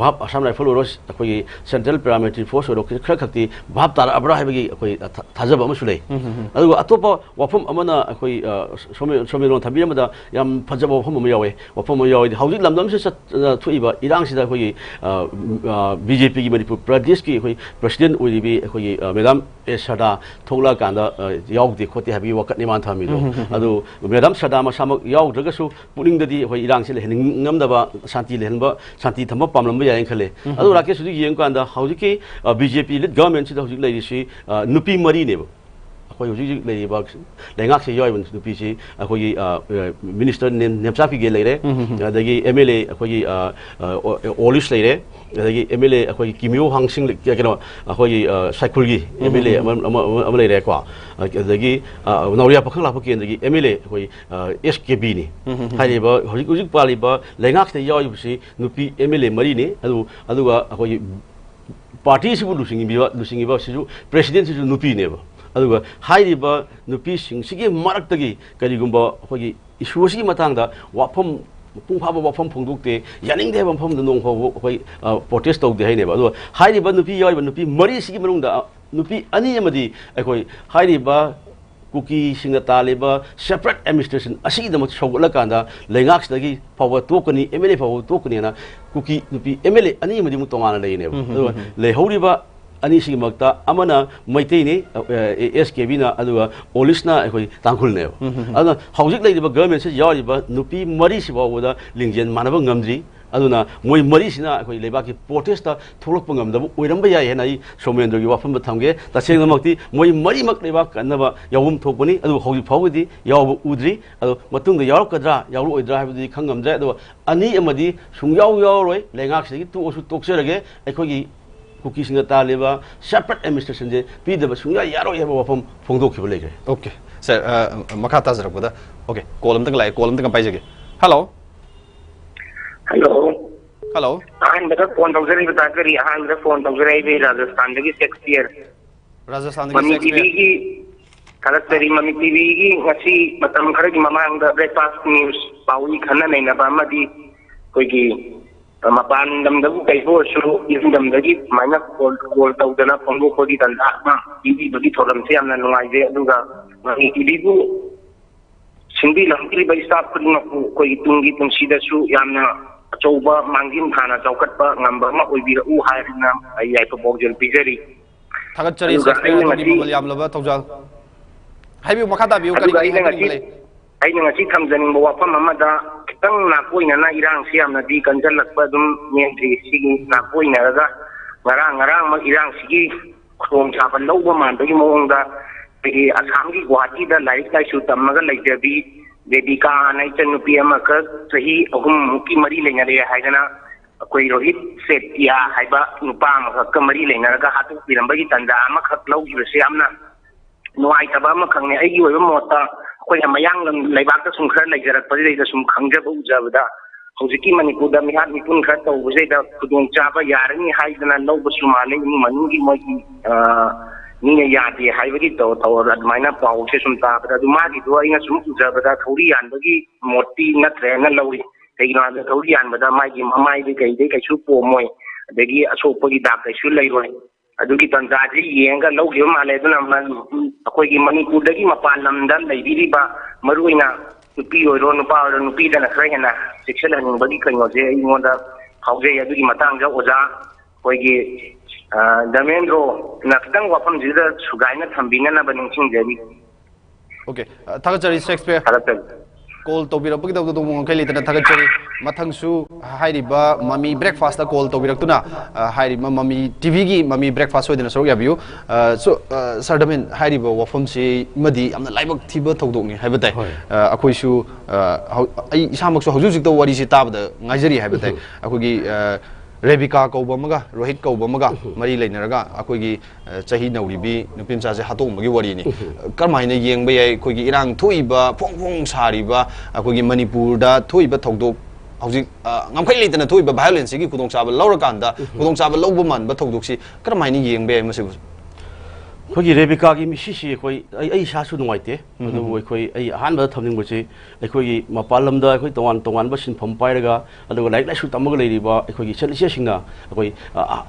S2: ꯚꯥꯞ ꯑꯁꯥꯝ ꯔꯥꯏꯐꯜ ꯑꯣꯏꯔꯣ ꯑꯩꯈꯣꯏꯒꯤ ꯁꯦꯟꯇ꯭ꯔꯦꯜ ꯄꯦꯔꯥꯃꯤꯂꯤꯇꯔꯤ ꯐꯣꯔꯁ ꯑꯣꯏꯔꯣ ꯈꯔ ꯈꯛꯇꯤ ꯚꯥꯞ ꯇꯥꯔꯛꯑꯕ꯭ꯔꯥ ꯍꯥꯏꯕꯒꯤ ꯑꯩꯈꯣꯏ ꯊꯥꯖꯕ ꯑꯃꯁꯨ ꯂꯩ ꯑꯗꯨꯒ ꯑꯇꯣꯞꯄ ꯋꯥꯐꯝ ꯑꯃꯅ ꯑꯩꯈꯣꯏ ꯁꯣꯃꯦꯟꯗ꯭ꯔꯣꯅ ꯊꯝꯕꯤꯔꯝꯕꯗ ꯌꯥꯝ ꯐꯖꯕ ꯋꯥꯐꯝ ꯑꯃ ꯌꯥꯎꯋꯦ ꯋꯥꯐꯝ ꯑꯃ ꯌꯥꯎꯋꯦ ꯍꯧꯖꯤꯛ ꯂꯝꯗꯝꯁꯤꯗ ꯊꯣꯛꯏꯕ ꯏꯔꯥꯡꯁꯤꯗ ꯑꯩꯈꯣꯏꯒꯤ BJPꯒꯤ ꯃꯅꯤꯄꯨꯔ ꯄ꯭ꯔꯗꯦꯁꯀꯤ ꯑꯩꯈꯣꯏ ꯄ꯭ꯔꯁꯤꯗꯦꯟ ꯑꯣꯏꯔꯤꯕꯤ ꯑꯩꯈꯣꯏꯒꯤ ꯃꯦꯗꯥꯝ ꯁꯔꯗꯥ ꯊꯣꯛꯂꯛꯑꯀꯥꯟꯗ ꯌꯥꯎꯗꯦ ꯈꯣꯠꯇꯦ ꯍꯥꯏꯕꯒꯤ ꯋꯥꯀꯠꯅꯤ ꯃꯥꯅ ꯊꯝꯃꯤꯗꯣ ꯑꯗꯨ ꯃꯦꯗꯥꯝ ꯁꯔꯗꯥ ꯃꯁꯥꯃꯛ ꯌꯥꯎꯗ꯭ꯔꯒꯁꯨ ꯄꯨꯛꯅꯤꯡꯗꯗꯤ ꯑꯩꯈꯣꯏ ꯏꯔꯥꯡꯁꯤ ꯂꯩꯍꯟꯅꯤꯡꯉꯝꯗꯕ ꯁꯥꯟꯇꯤ ꯊꯝꯕ ꯄꯥꯝꯂꯝꯕ ꯌꯥꯏꯅ ꯈꯜꯂꯦ ꯑꯗꯨ ꯔꯥꯀꯦꯁ ꯍꯧꯖꯤꯛ ꯌꯦꯡꯕꯀꯥꯟꯗ ꯍꯧꯖꯤꯛꯀꯤ BJP ꯂꯤꯗ ꯒꯚꯔꯟꯃꯦꯟꯠꯁꯤꯗ ꯍꯧꯖꯤꯛ ꯂꯩꯔꯤꯁꯤ ꯅꯨꯄꯤ ꯃꯔꯤꯅꯦꯕ ꯑꯩꯈꯣꯏ ꯍꯧꯖꯤꯛ ꯂꯩꯔꯤꯕ ꯂꯩꯉꯥꯛꯁꯤ ꯌꯥꯎꯔꯤꯕ ꯅꯨꯄꯤꯁꯤ ꯑꯩꯈꯣꯏꯒꯤ ꯃꯤꯅꯤꯁꯇꯔ ꯅꯦꯝꯆꯥꯛꯄꯤꯒꯦ ꯂꯩꯔꯦ ꯑꯗꯒꯤ MLA ꯑꯩꯈꯣꯏꯒꯤ ꯑꯣꯂꯤꯁ ꯂꯩꯔꯦ ꯑꯗꯒꯤ MLA ꯑꯩꯈꯣꯏꯒꯤ ꯀꯤꯃꯤꯌꯣ ꯍꯥꯡꯁꯤꯡ ꯀꯩꯅꯣ ꯑꯩꯈꯣꯏꯒꯤ ꯁꯥꯏꯈꯨꯜꯒꯤ MLA ꯑꯃ ꯂꯩꯔꯦꯀꯣ ꯑꯗꯒꯤ ꯅꯥꯎꯔꯤꯌꯥ ꯄꯥꯈꯪ ꯂꯥꯛꯄ ꯀꯦꯟꯗ꯭ꯔꯒꯤ MLA ꯑꯩꯈꯣꯏ SKBꯅꯤ ꯍꯥꯏꯔꯤꯕ ꯍꯧꯖꯤꯛ ꯄꯥꯜꯂꯤꯕ ꯂꯩꯉꯥꯛꯁꯤꯗ ꯌꯥꯎꯔꯤꯕꯁꯤ ꯅꯨꯄꯤ MLA ꯃꯔꯤꯅꯤ ꯑꯗꯨꯒ ꯑꯩꯈꯣꯏꯒꯤ ꯄꯥꯔꯇꯤꯁꯤꯕꯨ ꯂꯨꯆꯤꯡꯉꯤꯕꯁꯤꯁꯨ ꯄ꯭ꯔꯦꯁꯤꯗꯦꯟꯁꯤꯁꯨ ꯅꯨꯄꯤꯅꯦꯕ ꯑꯗꯨꯒ ꯍꯥꯏꯔꯤꯕ ꯅꯨꯄꯤꯁꯤꯡꯁꯤꯒꯤ ꯃꯔꯛꯇꯒꯤ ꯀꯔꯤꯒꯨꯝꯕ ꯑꯩꯈꯣꯏꯒꯤ ꯏꯁꯨ ꯑꯁꯤꯒꯤ ꯃꯇꯥꯡꯗ ꯋꯥꯐꯝ ꯃꯄꯨꯡ ꯐꯥꯕ ꯋꯥꯐꯝ ꯐꯣꯡꯗꯣꯛꯇꯦ ꯌꯥꯅꯤꯡꯗꯦ ꯍꯥꯏꯕ ꯃꯐꯝꯗ ꯅꯣꯡ ꯐꯥꯎꯕ ꯑꯩꯈꯣꯏ ꯄ꯭ꯔꯣꯇꯦꯁ ꯇꯧꯗꯦ ꯍꯥꯏꯅꯦꯕ ꯑꯗꯨꯒ ꯍꯥꯏꯔꯤꯕ ꯅꯨꯄꯤ ꯌꯥꯎꯔꯤꯕ ꯅꯨꯄꯤ ꯃꯔꯤꯁꯤꯒꯤ ꯃꯅꯨꯡꯗ ꯅꯨꯄꯤ ꯑꯅꯤ ꯑꯃꯗꯤ ꯑꯩꯈꯣꯏ ꯍꯥꯏꯔꯤꯕ ꯀꯨꯀꯤꯁꯤꯡꯅ ꯇꯥꯜꯂꯤꯕ ꯁꯦꯄꯔꯦꯠ ꯑꯦꯗꯃꯤꯅꯤꯁꯇ꯭ꯔꯦꯁꯟ ꯑꯁꯤꯒꯤꯗꯃꯛ ꯁꯧꯒꯠꯂꯀꯥꯟꯗ ꯂꯩꯉꯥꯛꯁꯤꯗꯒꯤ ꯐꯥꯎꯕ ꯇꯣꯛꯀꯅꯤ MLA ꯐꯥꯎꯕ ꯇꯣꯛꯀꯅꯤꯅ ꯀꯨꯀꯤ ꯅꯨꯄꯤ MLA ꯑꯅꯤ ꯑꯃꯗꯤ ꯑꯃꯨꯛ ꯇꯣꯉꯥꯟꯅ ꯂꯩꯅꯦꯕ ꯑꯗꯨꯒ ꯂꯩꯍꯧꯔꯤꯕ ꯑꯅꯤꯁꯤꯒꯤꯃꯛꯇ ꯑꯃꯅ ꯃꯩꯇꯩꯅꯤ SKBꯅ ꯑꯗꯨꯒ ꯑꯣꯂꯤꯁꯅ ꯑꯩꯈꯣꯏ ꯇꯥꯡꯈꯨꯜꯅꯦꯕ ꯑꯗꯨꯅ ꯍꯧꯖꯤꯛ ꯂꯩꯔꯤꯕ ꯒꯚꯔꯟꯃꯦꯟꯠꯁꯤꯗ ꯌꯥꯎꯔꯤꯕ ꯅꯨꯄꯤ ꯃꯔꯤꯁꯤ ꯐꯥꯎꯕꯗ ꯂꯤꯡꯖꯦꯜ ꯃꯥꯟꯅꯕ ꯉꯝꯗ꯭ꯔꯤ ꯑꯗꯨꯅ ꯃꯣꯏ ꯃꯔꯤꯁꯤꯅ ꯑꯩꯈꯣꯏ ꯂꯩꯕꯥꯛꯀꯤ ꯄ꯭ꯔꯣꯇꯦꯁꯇ ꯊꯣꯛꯂꯛꯄ ꯉꯝꯗꯕ ꯑꯣꯏꯔꯝꯕ ꯌꯥꯏ ꯍꯥꯏꯅ ꯑꯩ ꯁꯣꯃꯦꯟꯗ꯭ꯔꯒꯤ ꯋꯥꯐꯝꯗ ꯊꯝꯒꯦ ꯇꯁꯦꯡꯅꯃꯛꯇꯤ ꯃꯣꯏ ꯃꯔꯤꯃꯛ ꯂꯩꯕꯥꯛ ꯀꯟꯅꯕ ꯌꯥꯎꯐꯝ ꯊꯣꯛꯄꯅꯤ ꯑꯗꯨꯕꯨ ꯍꯧꯖꯤꯛ ꯐꯥꯎꯕꯗꯤ ꯌꯥꯎꯕ ꯎꯗ꯭ꯔꯤ ꯑꯗꯣ ꯃꯇꯨꯡꯗ ꯌꯥꯎꯔꯛꯀꯗ꯭ꯔꯥ ꯌꯥꯎꯔꯛꯑꯣꯏꯗ꯭ꯔꯥ ꯍꯥꯏꯕꯗꯨꯗꯤ ꯈꯪ ꯉꯝꯗ꯭ꯔꯦ ꯑꯗꯨꯒ ꯑꯅꯤ ꯑꯃꯗꯤ ꯁꯨꯡꯌꯥꯎ ꯌꯥꯎꯔꯣꯏ ꯂꯩꯉꯥꯛꯁꯤꯗꯒꯤ ꯇꯣꯛꯑꯁꯨ ꯇꯣꯛꯆꯔꯒꯦ ꯑꯩꯈꯣꯏꯒꯤ ꯀꯨꯀꯤꯁꯤꯡꯅ ꯇꯥꯜꯂꯤꯕ ꯁꯦꯄꯔꯦꯠ ꯑꯦꯗꯃꯤꯅꯤꯁꯇ꯭ꯔꯦꯁꯟꯁꯦ ꯄꯤꯗꯕ ꯁꯨꯡꯌꯥ ꯌꯥꯔꯣꯏ ꯍꯥꯏꯕ ꯋꯥꯐꯝ ꯐꯣꯡꯗꯣꯛꯈꯤꯕ ꯂꯩꯈ꯭ꯔꯦ
S1: ओके सर मखा ताजरकपदा ओके कॉल अमतक लाए कॉल अमतक पाइजगे hello
S3: hello
S1: hello
S3: Ahmed phone तौजरई ताकरी अहमद फोन तौजरई राजस्थान की शेक्सपियर
S1: राजस्थान
S3: मम्मी टीवी की खरतरी मम्मी टीवी की ngasi matam khara gi mamang breakfast news pawi khana nei na ba madi koi gi mapan dam da kai bo shuru yin dam da gi maina kol taudana phongo ko di dan ma TV bagi thoram se amna nuai je aduga mami TV bu singbi lamkri bai staff khudna ko itungi pungsida su yamna achouba mangin thana chaukat pa ngamba ma oibira u hairina ai ko bogjel pijari
S1: थागत चरी secretary अतुगी ममल यामलबा तौजाल हाइबि मखा ताबिउ करी करी हाइबि
S3: ꯑꯩꯅ ꯉꯁꯤ ꯊꯝꯖꯅꯤꯡꯕ ꯋꯥꯐꯝ ꯑꯃꯗ ꯈꯤꯇꯪ ꯅꯥꯀꯣꯏꯅꯅ ꯏꯔꯥꯡꯁꯤ ꯌꯥꯝꯅꯗꯤ ꯀꯟꯖꯜꯂꯛꯄ ꯑꯗꯨꯝ ꯅꯦꯝꯗ꯭ꯔꯤ ꯁꯤꯒꯤ ꯅꯥꯀꯣꯏꯅꯔꯒ ꯉꯔꯥꯡꯃꯛ ꯏꯔꯥꯡꯁꯤꯒꯤ ꯈꯨꯗꯣꯡꯆꯥꯕ ꯂꯧꯕ ꯃꯥꯟꯕꯒꯤ ꯃꯑꯣꯡꯗ ꯑꯩꯈꯣꯏꯒꯤ ꯑꯁꯥꯝꯒꯤ ꯒꯨꯋꯥꯍꯥꯇꯤꯗ ꯂꯥꯏꯔꯤꯛ ꯂꯥꯏꯁꯨ ꯇꯝꯃꯒ ꯂꯩꯖꯕꯤ ꯕꯦꯗꯤꯀꯥ ꯍꯥꯏꯅ ꯏꯆꯟꯅꯨꯄꯤ ꯑꯃꯈꯛ ꯆꯍꯤ 3ꯃꯨꯛꯀꯤ ꯃꯔꯤ ꯂꯩꯅꯔꯦ ꯍꯥꯏꯗꯅ ꯑꯩꯈꯣꯏ ꯔꯣꯍꯤꯠ ꯁꯦꯠꯇꯤꯌꯥ ꯍꯥꯏꯕ ꯅꯨꯄꯥ ꯑꯃꯈꯛꯀ ꯃꯔꯤ ꯂꯩꯅꯔꯒ ꯍꯥꯠꯇꯣꯛꯄꯤꯔꯝꯕꯒꯤ ꯇꯟꯖꯥ ꯑꯃꯈꯛ ꯂꯧꯈꯤꯕꯁꯤ ꯌꯥꯝꯅ नुआईतब अमखंगने अगी ओइबा मोता अखोय मयांग लेबाक सुम खर लेजरकपदिदा सुम खंगजब उजबदा हौजिकी मणिपुरदा मिहात मिपुन खर तौबजेदा खुदोंग चाबा यारनी हाइदना लौबसु माले इमु मनुगी मोगी नीने यादे हाइबगी तौर अदमाइना पाउसे सुम ताबदा दुमागी दो आइना सुम उजबदा थौरी यानबगी मोती नत्रेना लौरी कइनादा थौरी यानबदा मागी ममाइदे कइदे कइसु पोमोय अदगी असोपगी दा कइसु लैरोय अदुगी तंजाजी येंगा लौगियो माले दुना अखोगी मणिपुरदगी मपान लमदा लैबिरिबा मरुइना नुपी ओइरो नुपा ओइरो नुपीदना खरा हेना सेक्शन हनिंगबगी कइनोजे अइमोदा फाउजे अदुगी मतांगजा ओजा अखोगी दमेंद्रो नक्तंग वाफम जिदा सुगाइना थंबिना बनिंग जरी
S1: ओके थागचरी Shakespeare call to birak pagdaw to mo kay litan thagat chari mathang su hairiba mami breakfast ta call to birak tuna hairiba mami tv gi mami breakfast hoidena so ya view so sardamen hairiba wafam si madi amna laibak thiba thodok ni haiba tai akhoi su ai isamak su hojuk jik to wari si tabda ngaijari haiba tai akhoi gi Rebecca kauba maga Rohit kauba maga mari leinaraga akoigi chahi nauribi nupimcha se hatong magi wari ni karmaina yengba yai koigi irang thoiba phongphong sariba akoigi manipur da thoiba thodok hauji ngamkhai leitana thoiba violence gi kudong chaba lawrakanda kudong chaba lawba man ba thodok si karmaina yengba yai mase
S2: ꯑꯩꯈꯣꯏꯒꯤ ꯔꯦꯕꯤꯀꯥꯒꯤ ꯃꯤꯁꯤꯁꯤ ꯑꯩꯈꯣꯏ ꯑꯩ ꯏꯁꯥꯁꯨ ꯅꯨꯡꯉꯥꯏꯇꯦ ꯑꯗꯨꯕꯨ ꯑꯩꯈꯣꯏ ꯑꯍꯥꯟꯕꯗ ꯊꯝꯅꯤꯡꯕꯁꯤ ꯑꯩꯈꯣꯏꯒꯤ ꯃꯄꯥꯟ ꯂꯝꯗ ꯑꯩꯈꯣꯏ ꯇꯣꯉꯥꯟ ꯇꯣꯉꯥꯟꯕ ꯁꯤꯟꯐꯝ ꯄꯥꯏꯔꯒ ꯑꯗꯨꯒ ꯂꯥꯏꯔꯤꯛ ꯂꯥꯏꯁꯨ ꯇꯝꯃꯒ ꯂꯩꯔꯤꯕ ꯑꯩꯈꯣꯏꯒꯤ ꯏꯆꯜ ꯏꯆꯦꯁꯤꯡꯅ ꯑꯩꯈꯣꯏ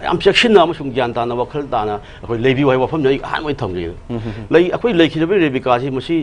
S2: ꯌꯥꯝ ꯆꯦꯛꯁꯤꯟꯅ ꯑꯃꯁꯨꯡ ꯒ꯭ꯌꯥꯟ ꯇꯥꯅ ꯋꯥꯈꯜ ꯇꯥꯅ ꯑꯩꯈꯣꯏ ꯂꯩꯕꯤꯌꯨ ꯍꯥꯏꯕ ꯋꯥꯐꯝꯗ ꯑꯩ ꯑꯍꯥꯟꯕ ꯊꯝꯖꯒꯦ ꯑꯩꯈꯣꯏ ꯂꯩꯈꯤꯗꯕ ꯔꯦꯕꯤꯀꯥꯁꯤ ꯃꯁꯤ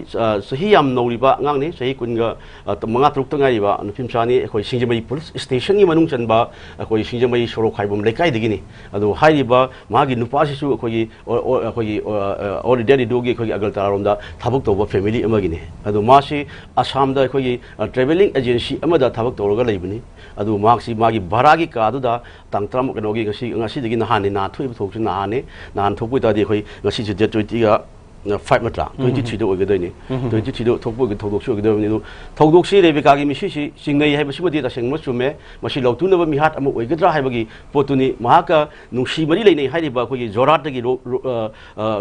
S2: ꯆꯍꯤ ꯌꯥꯝ ꯅꯧꯔꯤꯕ ꯑꯉꯥꯡꯅꯤ ꯆꯍꯤ 25 ꯉꯥꯏꯔꯤꯕ ꯅꯨꯄꯤꯃꯆꯥꯅꯤ ꯑꯩꯈꯣꯏ ꯁꯤꯡꯖꯃꯩ ꯄꯨꯂꯤꯁ ꯁ꯭ꯇꯦꯁꯟꯒꯤ ꯃꯅꯨꯡ ꯆꯟꯕ ꯑꯩꯈꯣꯏ ꯁꯤꯡꯖꯃꯩ ꯁꯣꯔꯣꯛ ꯈꯥꯏꯕꯝ ꯂꯩꯀꯥꯏꯗꯒꯤꯅꯤ ꯑꯗꯨ ꯍꯥꯏꯔꯤꯕ ꯃꯥꯒꯤ ꯅꯨꯄꯥꯁꯤꯁꯨ ꯑꯩꯈꯣꯏꯒꯤ Dadi ko agal da thabak to family amagini adu masi Assam da khoi traveling agency amada thabak to ga leibni adu maksi magi baragi ka adu da tangtram ko gi ngasi digi na hani na thui thok na ne nan thok pui ta di khoi ngasi je 20 ga 5 matra 23 do ga dai ni 23 do thok pui ga thok su ga dai ni thok si Rebecca gi misi si singai hai basi madi da seng musume masi lautu na ba mi hat amu oigadra hai bagi potuni mahaka nungsi mari lei nei hai ba khoi jorat gi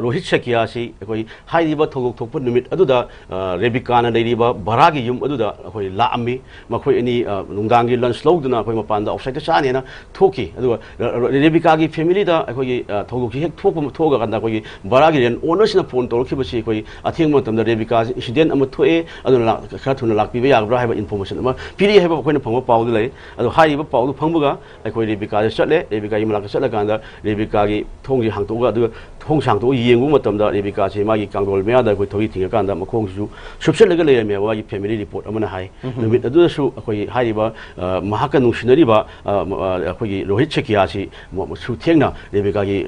S2: Rohit Shakia si khoi hai ba thok thok pu numit adu da Rebecca na dei ba baragi yum adu da khoi la ami ma khoi ani nungdang gi lunch log duna khoi mapan da offside cha ne na thoki adu Rebecca gi family da khoi thok si hek thok thoga kan da khoi baragi ren owners na phone to khibasi khoi atheng mo tam da Rebecca incident am thoe adu khara thuna lakpi ba yagbra hai ba information ama piri hai ba khoi na phangwa paw du lai adu hai ba paw du phangbu ga khoi Rebecca ja chatle Rebecca gi malak chatla kan da Rebecca gi thong ji hang to ga adu thong sang to yengu matam da Rebecca se magi kangdol mea da khoi thogi thinga kan da makhong su subset laga le me wa gi family report amana hai numit adu su khoi hai ba mahaka nungsinari ba khoi gi Rohit Shakia si su thengna Rebecca gi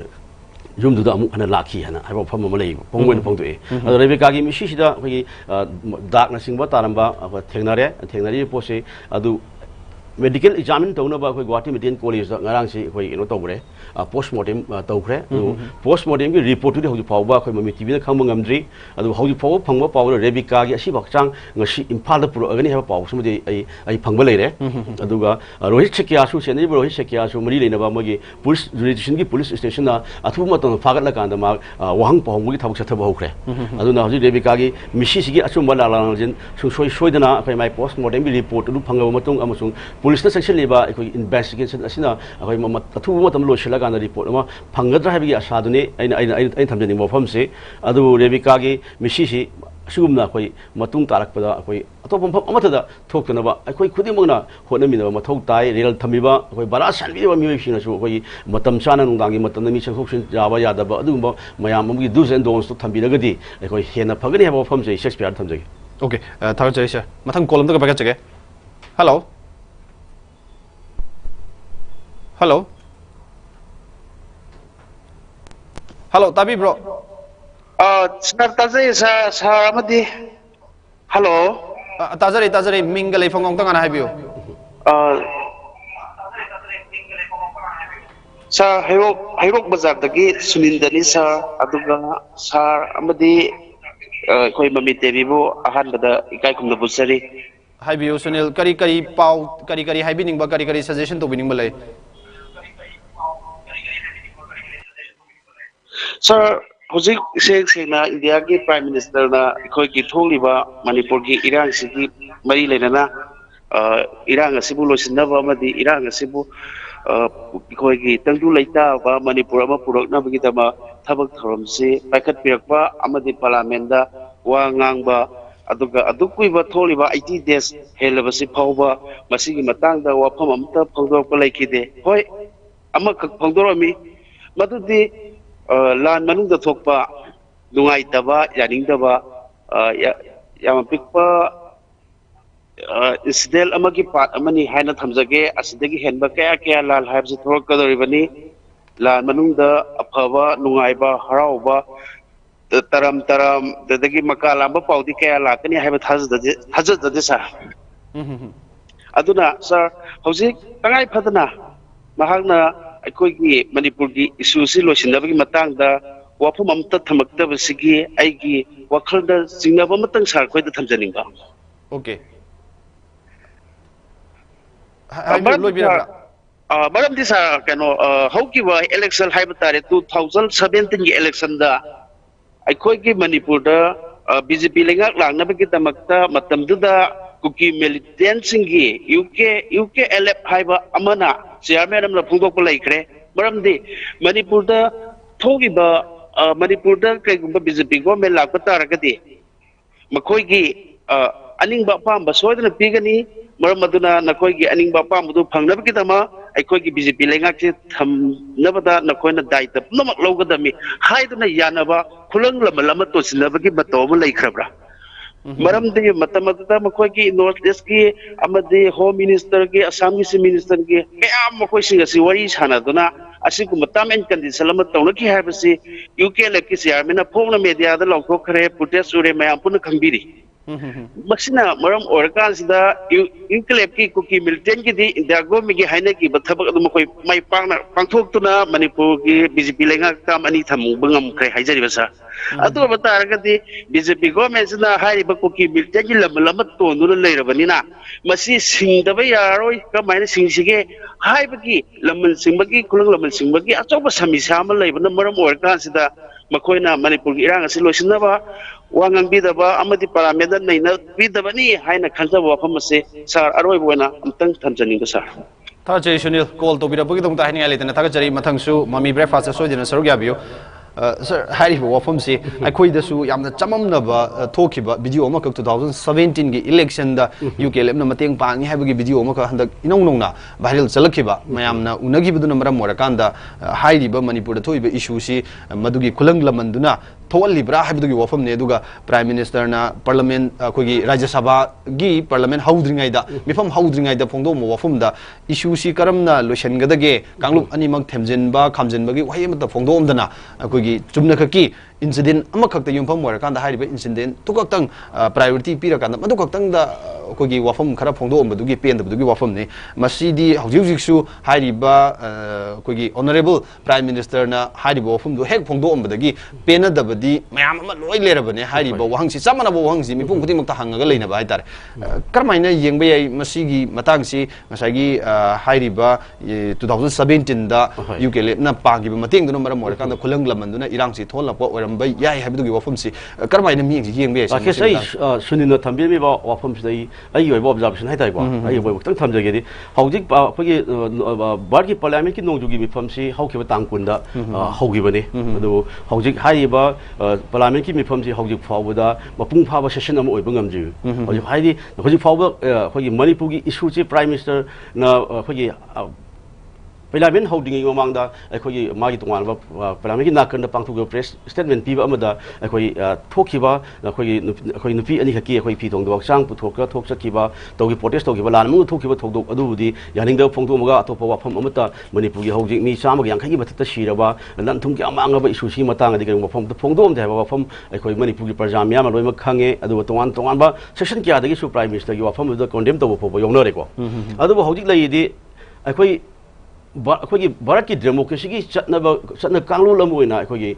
S2: yum da amu hana lakhi hana ai ba pham ma lei pongwen pong tu e adu Rebecca gi misi sida khoi dak na singba taramba thengnari pose adu medical examine to na ba khoi Guwahati Medical College da ngarang si khoi ino tawre postmortem tawkhre postmortem gi report tu hoju pawba khoi mami tv da khangma ngamdri adu hoju paw phangba paw Rebecca gi asi bakchang ngasi imphal da puro agani ha paw sumudi ai phangba leire adu ga Rohit Shakia su senai Rohit Shakia su mari leina ba magi police jurisdiction gi police station na athu ma ton fagat la kan da ma wahang paw gi thawk chatha ba hokre adu na hoju Rebecca gi misi sigi achum ba la la jin su soi dana khoi mai postmortem gi report du phangba matung amasung police na section leba khoi investigation asina khoi ma athu ma tam lo shila kan report ama phangadra habi asa dune ai thamjani mofam se adu Rebecca gi misi si sugumna khoi matung tarak pada khoi atop pham amata da thokna ba khoi khudi mangna honami na mathau tai rel thamiba khoi bara sanbi ba mi sina su khoi matam chana nungdangi matam mi chakoksin jaba yada ba adu ba mayam amgi do's and don'ts to thambi ragadi khoi hena phagani ha mofam se Shakespeare thamjagi
S1: okay thar jai sir mathang column da ba chage hello hello hello tabi bro
S3: sir tazai sir amadi hello
S1: tazari mingle phongong tanga na habiu
S3: sir hayrok bazar dagi sunindani sir aduga sir amadi koi mami tv bo ahan bada ikai kumna busari
S1: habiu Sunil kari pau kari habining ba kari suggestion to bining balai
S3: sir Hojik sena India ki Prime Minister na khoi ki tholiba Manipur ki irang sigi mari lenana irang asibu losinaba amadi irang asibu khoi ki tangdu leita ba Manipur ama purakna bagi tama thabak thorom se paikat pirakba amadi parliament da wa ngangba aduga adukui ba tholiba 80 days helaba si phauba masigi matang da wafam amta phangdor pa laikide hoi ama khak phangdorami madudi lan manung da thokpa lungai taba yaning taba yam pikpa isdel amagi pat amani haina thamjage asidagi henba kaya lal haibsi thok kadoribani lan manung da aphaba lungai ba harau ba taram dadagi makala ba paudi kaya lakani haiba thajadade sir aduna sir hojik tangai phadana mahakna aikoigi manipur gi issue si loisinabagi matangda wafum amta thamakta basigi aigi wakhalda singnaba matang sar khoida thamjaningba
S1: okay hai loi bira
S3: madam di sir kano haukiba election haiba tare 2017 gi election da aikoigi manipur da BJP lengak langnabagi tamakta matamduda kuki militant singi UK LF haiba amana chairman amna phungdok laikre maramdi manipur da thogiba manipur da kaigumba BJP government lakpa taragadi makoigi aningba pamba soidana pigani maram aduna nakoigi aningba pamdu phangnabagi tama aikoigi BJP lengak che thamnabada nakoina daita namak logadami haiduna yanaba kulang lama to sinabagi batoma laikhrabra maram de matamata makoigi north east ki amade home minister ki assam ki minister ki kaya makoi singa si wari sana duna asiku matam en condition lama tawna ki habasi UK leki chairman na phongna media da lokho khare protest ure mayam pun khambiri masina maram organ sida UK leki kuki militant ki di india go mi gi haina ki bathabak adu makoi mai pangthok tuna manipur ki BJP lenga kam ani thamu bangam khre haijari basa adu bataraga di BJP government sina hari kuki militant ki lama to nu leirabani na masi singdaba yaroi kamaina singsige haibagi laman singbagi kulang laman singbagi achoba samisa ma leibana maram organ sida makoina manipur gi irang asi loisinaba wangang bidaba amadi parameda naina bidabani haina khanjaba wafam ase sar aroi boina amtang thamjani ga sar
S1: ta jai sunil call to bira bugi dong ta hani ale tena ta jari mathang su mami breakfast so dina saru ya biyo sir hari wafam se akhoi da su yamna chamamna ba thokiba video ma ka 2017 gi election da UK lem na mateng pangi haibagi video ma ka handak inong nong na viral chalakhiba mayamna unagi buduna maram morakanda hairi ba manipur da thoiba issue si madugi kulang lamanduna thoalibra haibagi wafam ne duga prime minister na parliament khogi rajya sabha gi parliament haudringai da mifam haudringai da phongdo mo wafam da issue si karamna lotion gadage kanglup animak themjin ba khamjin bagi wahai mata phongdo omdana khogi chumna khaki incident amakakta yumpham morakanda hairiba incident tukaktang priority pirakanda madukaktang da khogi wafam khara phongdo ombadugi pendabugi wafam ne masidi haujiujiksu hairiba khogi honorable prime minister na hairiba wafam do hek phongdo ombadagi penadabadi mayam ama loi lerabane hairiba wahangsi chamana bo wahangsi mipum khudimak ta hangaga leina ba haitare karmaina yengba yai masigi matangsi ngasagi hairiba 2017 da UK na pagiba mateng do maram morakanda khulang lamanduna irangsi tholapa bai yai habidu gi wafam si karmai na miyeng ji yeng be
S2: ke sai sunina thambi mi ba wafam si dai ai oi observation hai tai ba ai oi tang thamja ge di haujik pa phagi bar ki parliament ki nongju gi mi pham si hau ke tang kun da haugi bane adu haujik hai ba parliament ki mi pham si haujik faw da mapung pha ba session am oi bangam ji haujik hai di haujik faw ba phagi manipur gi issue chi prime minister na phagi Parliament holding in Mamanda, Akoi Magitan, Parliament Nakan, the Pantu press statement, Piva Amada, Akoi Tokiba, Akoi Nupi and Haki, Akoi Pitong, the Sang, Putoka, Tokiba, Toki Protest, Tokiba, Tokiba, Todudi, Yaninga, Pontomaga, Topa, Pamata, Manipuri holding me, Sam, Yanki, but the Shiraba, and then Tunki Amanga, Isushi Matanga, the from the Pondom, they have from Akoi Manipuri Pajamia, Roma Kange, Aduan Tonamba, Session Kia, the issue Prime Minister, you are from the condemned of Yonorico. Other holding lady, Akoi. ꯑꯩꯈꯣꯏꯒꯤ ꯚꯥꯔꯠꯀꯤ ꯗꯦꯃꯣꯀ꯭ꯔꯦꯁꯤꯒꯤ ꯆꯠꯅ ꯀꯥꯡꯂꯣꯟ ꯑꯃ ꯑꯣꯏꯅ ꯑꯩꯈꯣꯏꯒꯤ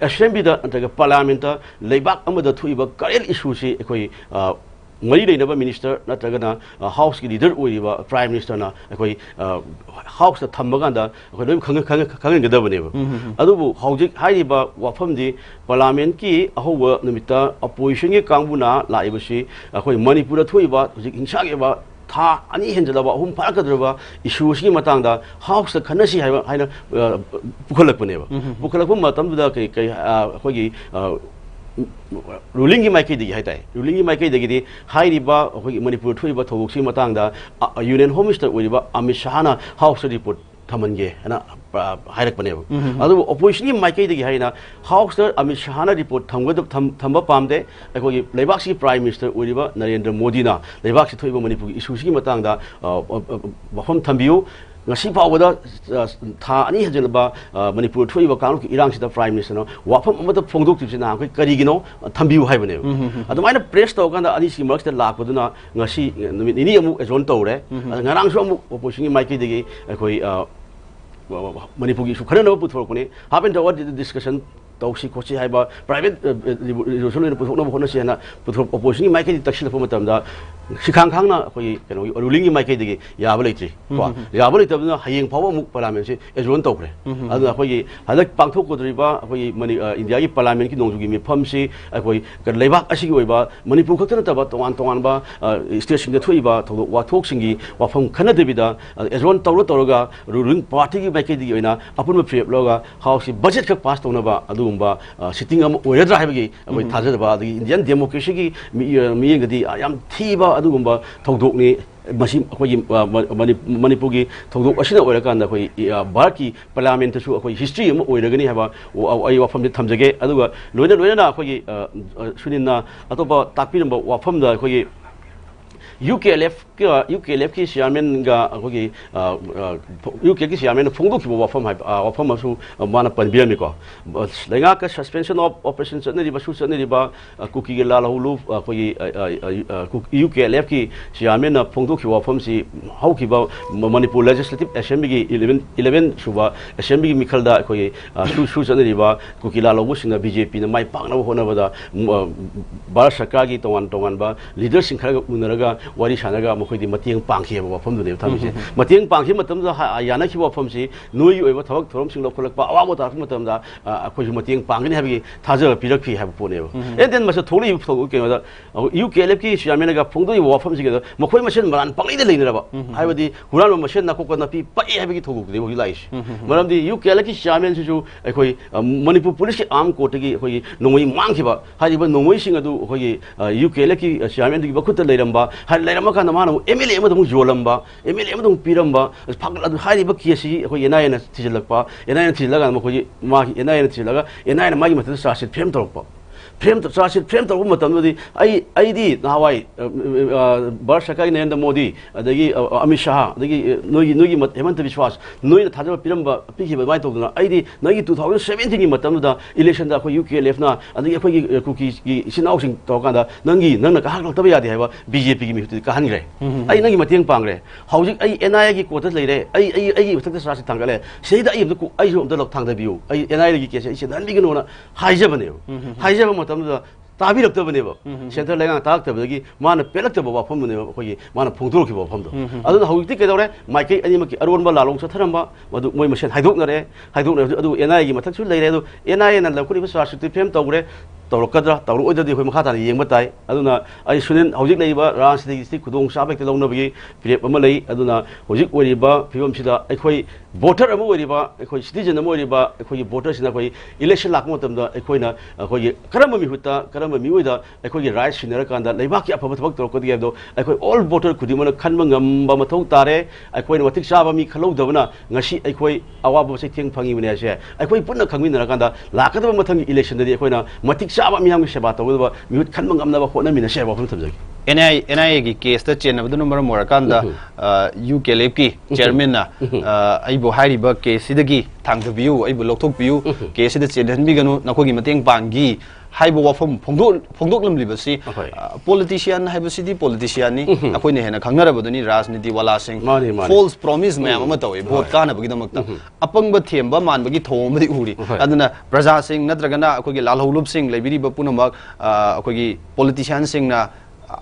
S2: ꯑꯦꯁꯦꯝꯕ꯭ꯂꯤꯗ ꯅꯠꯇ꯭ꯔꯒ parliament ꯂꯩꯕꯥꯛ ꯑꯃꯗ ꯊꯣꯛꯏꯕ ꯀꯔꯦꯟ ꯏꯁꯨꯁꯤ ꯑꯩꯈꯣꯏ ꯃꯔꯤ ꯂꯩꯅꯕ ꯃꯤꯅꯤꯁꯇꯔ ꯅꯠꯇ꯭ꯔꯒꯅ ꯍꯥꯎꯁꯀꯤ ꯂꯤꯗꯔ ꯑꯣꯏꯔꯤꯕ ꯄ꯭ꯔꯥꯏꯝ ꯃꯤꯅꯤꯁꯇꯔꯅ ꯑꯩꯈꯣꯏ ꯍꯥꯎꯁꯇ ꯊꯝꯕ ꯀꯥꯟꯗ ꯑꯩꯈꯣꯏ ꯂꯣꯏꯅ ꯈꯪꯍꯟꯒꯗꯕꯅꯦꯕ ꯑꯗꯨꯕꯨ ꯍꯧꯖꯤꯛ ꯍꯥꯏꯔꯤꯕ ꯋꯥꯐꯝꯗꯤ ꯄꯥꯔꯂꯤꯌꯥꯃꯦꯟꯠꯀꯤ ꯑꯍꯧꯕ ꯅꯨꯃꯤꯠꯇ ꯑꯣꯄꯣꯖꯤꯁꯟꯒꯤ ꯀꯥꯡꯕꯨꯅ ꯂꯥꯛꯏꯕꯁꯤ ꯑꯩꯈꯣꯏ ꯃꯅꯤꯄꯨꯔꯗ ꯊꯣꯛꯏꯕ ꯍꯧꯖꯤꯛ ꯍꯤꯡꯁꯥꯒꯤ ꯑꯣꯏꯕ ꯊꯥ ꯑꯅꯤ ꯍꯦꯟꯖꯜꯂꯕ ꯑꯍꯨꯝ ꯐꯥꯔꯛꯀꯗꯧꯔꯕ ꯏꯁꯨ ꯑꯁꯤꯒꯤ ꯃꯇꯥꯡꯗ ꯍꯥꯎꯁꯇ ꯈꯟꯅꯁꯤ ꯍꯥꯏꯅ ꯄꯨꯈꯠꯂꯛꯄꯅꯦꯕ ꯄꯨꯈꯠꯂꯛꯄ ꯃꯇꯝꯗꯨꯗ ꯑꯩꯈꯣꯏꯒꯤ ꯔꯨꯂꯤꯡꯒꯤ ꯃꯥꯏꯀꯩꯗꯒꯤ ꯍꯥꯏꯇꯥꯔꯦ ꯔꯨꯂꯤꯡꯒꯤ ꯃꯥꯏꯀꯩꯗꯒꯤꯗꯤ ꯍꯥꯏꯔꯤꯕ ꯑꯩꯈꯣꯏꯒꯤ ꯃꯅꯤꯄꯨꯔ ꯊꯣꯛꯏꯕ ꯊꯧꯗꯣꯛꯁꯤꯒꯤ ꯃꯇꯥꯡꯗ ꯌꯨꯅꯤꯌꯟ ꯍꯣꯝ ꯃꯤꯅꯤꯁꯇꯔ ꯑꯣꯏꯔꯤꯕ ꯑꯃꯤꯠ ꯁꯍꯥꯅ ꯍꯥꯎꯁꯇ ꯔꯤꯄꯣꯔꯠ ꯊꯝꯍꯟꯒꯦ ꯍꯥꯏꯅ ꯍꯥꯏꯔꯛꯄꯅꯦꯕ ꯑꯗꯨꯕꯨ ꯑꯣꯄꯣꯖꯤꯁꯟꯒꯤ ꯃꯥꯏꯀꯩꯗꯒꯤ ꯍꯥꯏꯅ ꯍꯥꯎꯁꯇ ꯑꯃꯤꯠ ꯁꯍꯥꯅ ꯔꯤꯄꯣꯔꯠ ꯊꯝꯕ ꯄꯥꯝꯗꯦ ꯑꯩꯈꯣꯏꯒꯤ ꯂꯩꯕꯥꯛꯁꯤꯒꯤ ꯄ꯭ꯔꯥꯏꯝ ꯃꯤꯅꯤꯁꯇꯔ ꯑꯣꯏꯔꯤꯕ ꯅꯔꯦꯟꯗ꯭ꯔ ꯃꯣꯗꯤꯅ ꯂꯩꯕꯥꯛꯁꯤ ꯊꯣꯛꯏꯕ ꯃꯅꯤꯄꯨꯔꯒꯤ ꯏꯁꯨꯁꯤꯒꯤ ꯃꯇꯥꯡꯗ ꯋꯥꯐꯝ ꯊꯝꯕꯤꯌꯨ ngasi pawada tha ani hajelba manipur thoiba kanu ki irang sida prime minister no wafam amata phongdok tibsina koi karigino thambiu haibane adumaina press to kanda ani si marks da lakpaduna ngasi ini amu ezon tore ngarang so amu opposition mai ki degi koi manipur gi su khana no puthor kone happen to what discussion tausi kochi haiba private resolution puthok no hona sena puthok opposition mai ki taksil pho matam da sikhang khang na koi keno ruling mai ki degi yaba leitri ko yaba leitabna hayeng phawa muk parliament se ezon tokre adu koi hadak pangthok ko driba koi mani india gi parliament ki nongju gi mi pham si koi leibak asi gi oiba manipur khakta ta ba tongan ba state sing da thoiba thok wa thok sing gi wafam khana debida ezon tawroga ruling party gi mai ki degi oina apun free loga house budget khak pass tona ba adu sitting am oiradra haibagi koi thajada ba adi indian democracy gi mi gadi yam thiba adugumba thogdokni masi koi manipur gi thogdok asina oirakanda koi bharati parliament su koi history am oiragani haba ai wafam de thamjage aduga loina na koi sunina atoba takpinamba wafam da koi UKLF ki chairman ga koi UK ki chairman phongdok ki wafam wafam asu mana panbiami ko lenga ka suspension of operations ni ba su ni ba kuki ge la hulu koi UKLF ki chairman phongdok ki wafam si hau ki ba manipur legislative assembly gi 11 suba assembly gi mikhalda koi su ni ba kuki la lobu singa BJP na mai pakna hona bada bharat sarkar gi tongan ba leader sing khara unaraga wari sanaga mokhoi di matiang panghi ba wafam du ne thamisi matiang panghi matam da yana ki wafam si noi oiba thawak thorom sing lokhulak pa awa ta matam da akhoi matiang pangni habi thaja pirak phi hab pone ba and then masa tholi thogu ke da UKLF ki chairman ga phongdo i wafam si ga mokhoi masen maran pangli de leina ba haibadi huran masen na kokna pi pai habi thogu de bo lais maram di UKLF ki chairman su akhoi manipur police ki arm court gi akhoi nongoi mangki ba haiba nongoi sing adu akhoi UKLF ki chairman gi bakut leiramba leirama kan mana MLA amadu jolamba MLA amadu piramba phagla adu haiba kiasi akhoi NIA thijilakpa NIA thijilaga mokhoi ma NIA thijilaga NIA magi math sasit frame torpa frame to sasit frame torpa matam di ai di nawai bar sakai Narendra Modi adagi Amit Shah adagi noi mat Hemant Biswas noi na thajaba piramba piki ba mai toduna ai di noi 2017 gi matam da election da akhoi UKLF na adagi akhoi kuki gi sinau sing tokanda nangna ka haklak tabe yadi haiba BJP gi mi ka hangre ai nangi matiang pangre haujik ai NIA gi quotas leire ai gi uthak sasit thangale seida ai ku ai ro da lok thangda biu ai NIA gi kese ai nan li gno na haijabane haijaba matam da tabiraktabane center lenga taktabagi mana pelaktaba wafamne khoi mana phongdorki wafamdo aduna hawikti kedore maikai animaki aronba lalong satharamba madu moi masen haidoknare adu NIA gi mathak su leire adu NIA na lakuri ba sarsuti frame tawre tawrokadra tawro oidadi khoi makha tani yengba tai aduna ai sunen hawjik leiba ransi district khudong sabek lawnabagi prep ama lei aduna hawjik oiriba phibam sida aikhoi voter ama oiriba aikhoi citizen ama oiriba aikhoi voter sina khoi election lakma tamda aikhoina khoi karamba mi huta karamba mi oida aikhogi right sinara kanda leiba ki apaba thabak torokodi abdo aikhoi all voter khudimana khanba ngamba mathau tare aikhoina watik saba mi khalodabana ngasi aikhoi awaba se theng phangi mane ase aikoi punna khangminara kanda lakadaba mathang election dadi aikhoina matik saba mi hang seba tawba mi hut khanba ngamna ba khona mina seba phum thamjagi
S1: NIA gi case ta chen abdu number mora kanda UKLF ki chairman na aibo hairiba case sidagi thangda biu aibo lokthok biu case sida chen han bi ganu nakhogi mateng pangi haibo wafam phongdok lam libasi politician haibo sidi politician ni akoi ne hena khangna rabaduni rajniti wala sing false promise mayam ama tawi vote kana bagi damakta apangba themba manbagi thomadi uri aduna praja sing natragana akoi lalholup sing lebiri ba punamak akoi politician sing na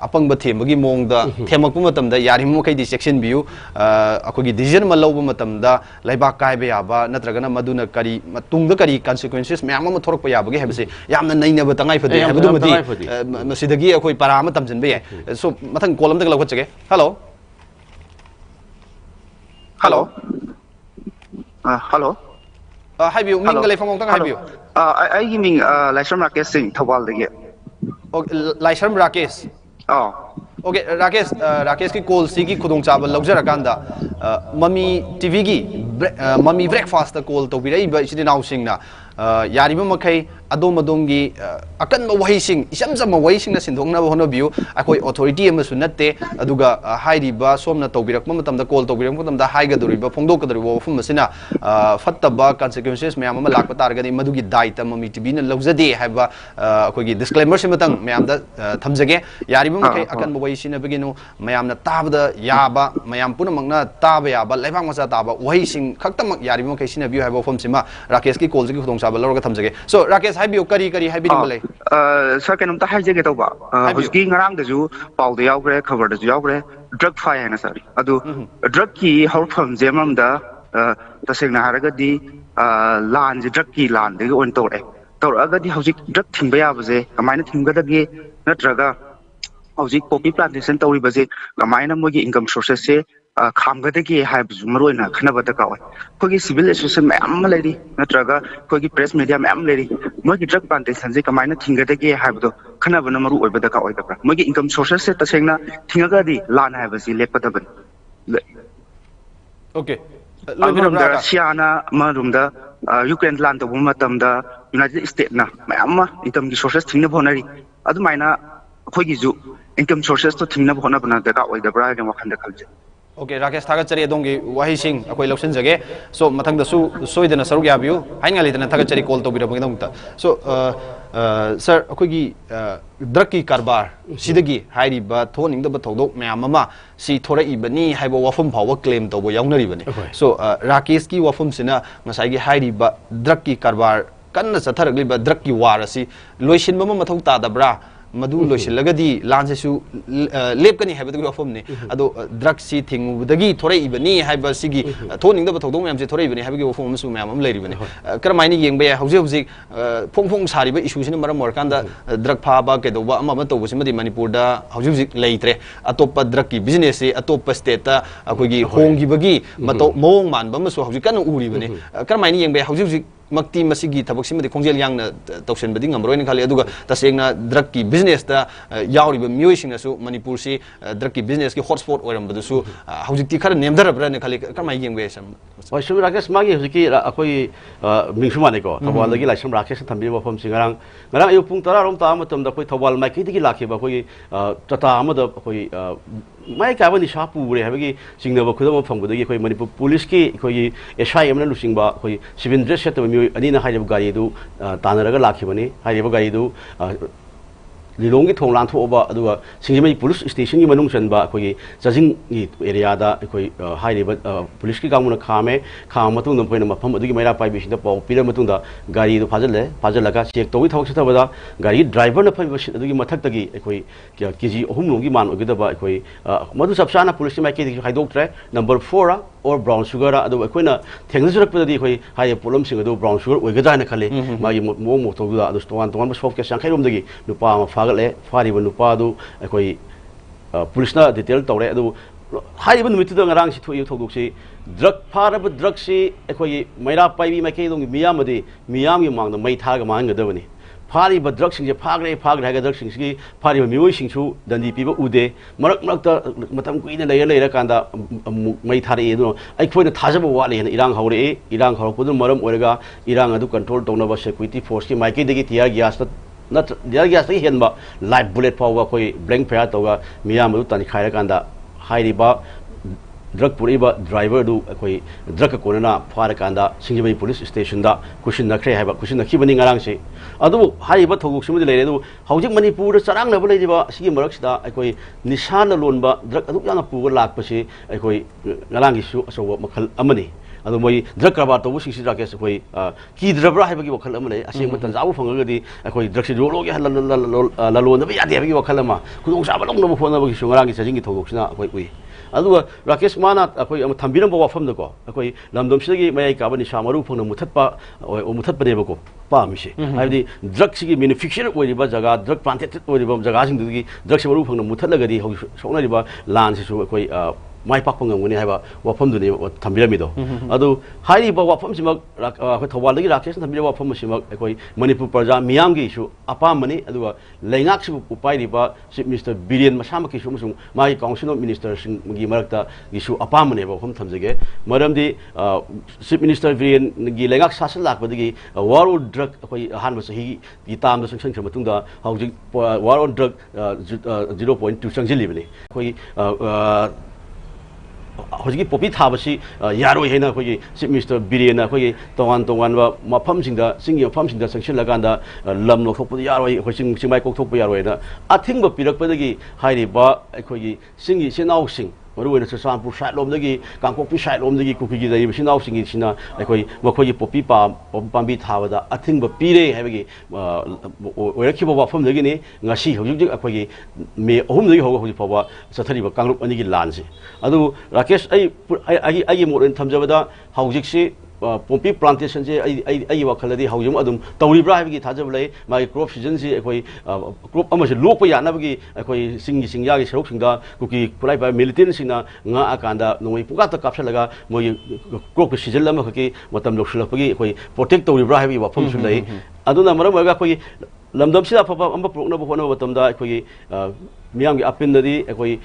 S1: apang ba themagi mongda themakpu matamda yarimo kai di section view akogi decision ma lawba matamda laibak kai be yaba natragana maduna kari matungda kari consequences mayam ma thorok pa yaba ge hebse yamna naina ba tangai fade hebdu mati masidagi akoi parama tamjin be so mathang column da lawat chage hello hi view ming galai famong tang hi view
S3: ai giming Laisram Rakesh Singh Thawal dege
S1: Laisram Rakesh Okay, Rakesh ki call si ki khudong chaba lawjara kanda Mami TV gi Mami breakfast ta call to birai ba isidi naw sing na यारिब मखै अदोम अदोमगी अकन वहीसिंग इसम सम वहीसिंग सिंधोंना होनबियु अखोई authority अमसु नत्ते अदुगा हाइरिबा सोमना तौबिरक मतमदा call तौबिरक मतमदा हाइगदोरिबा फोंदोकदोरिबा वफम मसिना फत्तबा consequences ma'am अमा लाकपा तारगदि मदुगी दायित्व mummy TV न लौजदे हाइबा अखोगी disclaimer सिमतंग मैमदा थमजगे यारिब मखै अकन वहीसिना बगिनु मैमना ताबदा याबा ma'am पुनमंगना ताबा याबा लेबांग मचा ताबा वहीसिंग खक्तमक यारिब मखै सिनाबियु हाइबा वफम सिमा राकेश की कॉल की खुदोंसाबा लौरगा थमजगे सो राकेश हाइबियो करी करी हाइबिदिंग बले
S4: सर केनोमता हाइजेगे तौबा हुजकी ngaraangdaju पाउदे यावग्रे खबरदaju यावग्रे ड्रग फाइ हैना सर अदु ड्रग की हौरफम जेममदा तसेंगना हारगदी लान जे ड्रग की लान दे ओन तौरे तौरगदी हुजिक ड्रग थिंबा याबजे कमाइना थिंगदगे नत्रगा हुजिक पॉपी प्लांटेशन तौरी बजे कमाइना मोगी इनकम सोर्सेस से खामगदगे हाइबजु मरोइना खनबदा कावे कोगी सिविल एसोसिएशन मैम लेरी नत्रगा कोगी प्रेस मीडिया मैम लेरी मोगी ड्रग प्लांटेशन जे कमाइना थिंगदगे हाइबदो खनबना मरु ओइबदा का ओइदब्रा मोगी इनकम सोर्सेस से तसेंगना थिंगगदी लान हाइबजी लेपदबन
S1: ओके
S4: रशियाना मरुमदा यूक्रेन लान तबु मतमदा यूनाइटेड स्टेट ना मैम इनकम की सोर्सेस थिंगना भोनरी अदुमाइना खोगिजु इनकम सोर्सेस तो थिंगना भोना बना दका ओइदब्रा ने वखंदा खलजे
S1: ओके राकेश थागचरी अदोंगी वहीसिंग अखोई लौसनजगे सो मथंगदसु सोइदना सरुक याबियु हाइंगालिदना थागचरी कॉल तौबिरबगदमता सो सर अखोगी ड्रग की कारबार सिदगी हाइरिबा थोनिंगदबा थौदोक मैम अमा सि थोरइबनी हाइबो वफम फाव क्लेम तौबो याउनरिबनी सो राकेश की वफम सिना ngसाइगी हाइरिबा ड्रग की कारबार कन्ना चथरगलिबा ड्रग की वार असि लोइसिनबा मथौ तादब्रा मधु लोइसिलगदी लानसेसु लेपकनी हाइबदगी वफमनी अदो ड्रग सी थिंगुबदगी थोरइबनी हाइबा सिगी थोनिंगदबा थौदोक मैम से थोरइबनी हाइबगी वफम अमसु मैम अम लेरिबनी करमाइनी येंबे हौजे हौजे फोंग सारिबा इशूसिन मरम मरकांदा ड्रग फाबा केदोबा अमा तौबसिमदि मणिपुरदा हौजे हौजे लेइत्रे अतोप ड्रग की बिजनेस से अतोप स्टेट अखोगी होंगिबगी मतो मोंग मानबा मसु हौजे कन उरिबनी करमाइनी येंबे हौजे हौजे मक्ति मसिगी थबकसिमदि खोंजेल यांगना तौसनबदि ngमरोइन खाली अदुगा तसेंगना ड्रग की बिजनेस दा यावरिबा मियोइसिंगसु मणिपुर से ड्रग की बिजनेस की हॉटस्पॉट ओइरमबदसु हौजिकति खर नेमदरब्राने खाली करमाइ येंबे सम
S2: ओइ सुम राकेश मागी हौजिकि अखोई मिंगसुमानेको थवालदगी लाइसम राकेश थम्बि मफम सिंगारां ngara ayu pung 10 rom ta matamda khoi thawal mai ki lakhiba khoi tata amada khoi mai ka bani shapu re habagi singnaba khudam phangudagi khoi manipur police ki khoi SI amna lusingba khoi civil dress set mi ani na haijab gari du tanaraga lakhibani haijab gari du Lilong thong lan thoba aduga singimai police station gi manung chanba khoi jajing gi area da khoi high level police ki gamuna khame kham matung dum poina mafam adugi maira pai bisin da pau pira matung da gari du phajalaga check togi thawak sita bada gari driver na phai bisin adugi mathak tagi khoi kg ohum longi man ogida ba khoi madu sabsana police mai ki haidok tre number 4 or brown sugar adu akoina thengjurak padi khoi high problem sing adu brown sugar oigada na khale mai mo mo to da adu ton ba sok ke sang khairom dagi nupa ma fagale fariba nupa du akoi police na detail tawre adu haiba numitu da ngarang si thoi thodok si drug faraba drug si akoi maira paibi mai ke dong miyam gi mang da mai tha ga mang ga dabani फारिब drug Singh फाग्रे है drug Singh फारिब मियोई सिंह दंडी पीब उदे मरक मतम कुइन लेर कांदा मई थारे अखोन थाजब वाले इरांग हौरे इरांग हौरपद मरम ओरगा इरांग अदु कंट्रोल तौनब सिक्यूरिटी फोर्स की माइकेदगी टियर गैस टियर गैस हेनब लाइव बुलेट फाव अखोई ब्लैंक फायर तौगा मियाम अदु तनिखाइर कांदा हाइरिबा ड्रग पुरीबा ड्राइवर दु अखोई ड्रग कोनना फार कांदा सिंगिबई पुलिस स्टेशन दा कुशिन नखरे हाइबा कुशिन नखिबनी ngarang से अदु हाइबा थोगुक सिमदि लेरे दु हौजिक मणिपुर चरांग नब लेदिबा सिगी मरक सिदा अखोई निशान लोनबा ड्रग अदु याना पुग लाकपसि अखोई ngarang गिसु असो मखल अमनि अदु मोई ड्रग करबा तोबु सिंगसि राकेश अखोई की ड्रबरा हाइबगी वखल अमले असेंग मतन जाबु फंगगदि अखोई ड्रग सि रोलोगे ललोनबा यादे हाइबगी वखल अमा खुदोंग साबा लोंनबो फोनबगी सु ngarang gi सजिंग थोगुक सिना अखोई उइ अदुगा राकेश माना अखोई थंबिरम वाफम दको अखोई लमदम सिगी मय काबनि सामरु फंग मुथतपा मुथतपनेबको पामिसे हाइबदि ड्रग सिगी मैन्युफैक्चर ओइरिबा जगह ड्रग प्लांटेड ओइरिबा जगह सिंग दुगी ड्रग से मरु फंग मुथतलगदि हौ सोनरिबा लान सिसु अखोई mai pak pangam ni haiba wafam du ni thambiramido adu hairiba wafam simak ko thawal lagi rakesh thambira wafam simak ekoi manipur praja miyam gi su apam mani adu leingak su upai riba chief minister Biren masama ki su musung mai council of ministers gi marakta gi su apam mani wafam thamjege maramdi chief minister Biren gi leingak sasan lakpadagi war on drug ekoi han masahi gi tam da sanction matungda haujik war on drug 0.2 changjilibani ekoi hojiki popi thabasi yaroi hena khoi chief minister Biren khoi tongan wa mafam singda singi mafam singda sanction laganda lam no thokpu yaroi khoi singmai kok thokpu yaroi na athingba pirak padagi hairi ba khoi singi senau sing maru wena sasanpur side lom dagi kangkokpi side lom dagi kuki gi dai sinau singi sina khoi makhoi popi pambi thabada athingba pire habagi oirakhiba wafam dagi ni ngasi hojik khoi me ahum dagi hoga hojik pawa sathariba kangrup ani gi lansi adu Rakesh ai modern thamjabada haujiksi pompi plantation je ai wakhaladi haujum adum tawribra habigi thajabulai mai crop season je ekoi crop amase lokpa yanabagi ekoi singya gi serok singda kuki kulai ba militant sina nga akanda noi puka ta kapsalaga moi crop season lama khaki matam loksulapagi ekoi protect tawribra habigi wafam sulai aduna maram ga koi lamdam sida papa amba prokna bo hona batamda ekoi miyam gi apindadi ekoi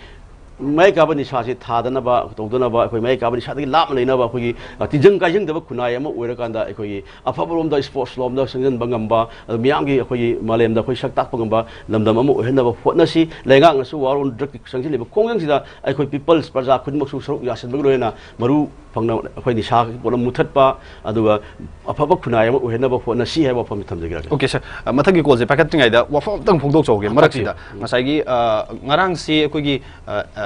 S2: mai kabani sasi thadana ba todana ba ekoi mai kabani sadagi lap leina ba khoi tijang kaijang daba khunai ama oira kanda ekoi afabolom da sports lom da sangjan bangam ba miyam gi ekoi malem da khoi sak tak pangam ba lamdam ama ohena ba photna si lenga ngasu waron drug sangjil ba kongjang sida ekoi people's praja khunmak su saruk yasan bagloina maru phangna ekoi ni sa bolam muthat pa aduga afaba khunai ama ohena ba photna si ha ba pham thamjagira
S1: okay sir mathagi call je packet ngai da wafam tang phongdok chawge marak sida ngasai gi ngarang si ekoi gi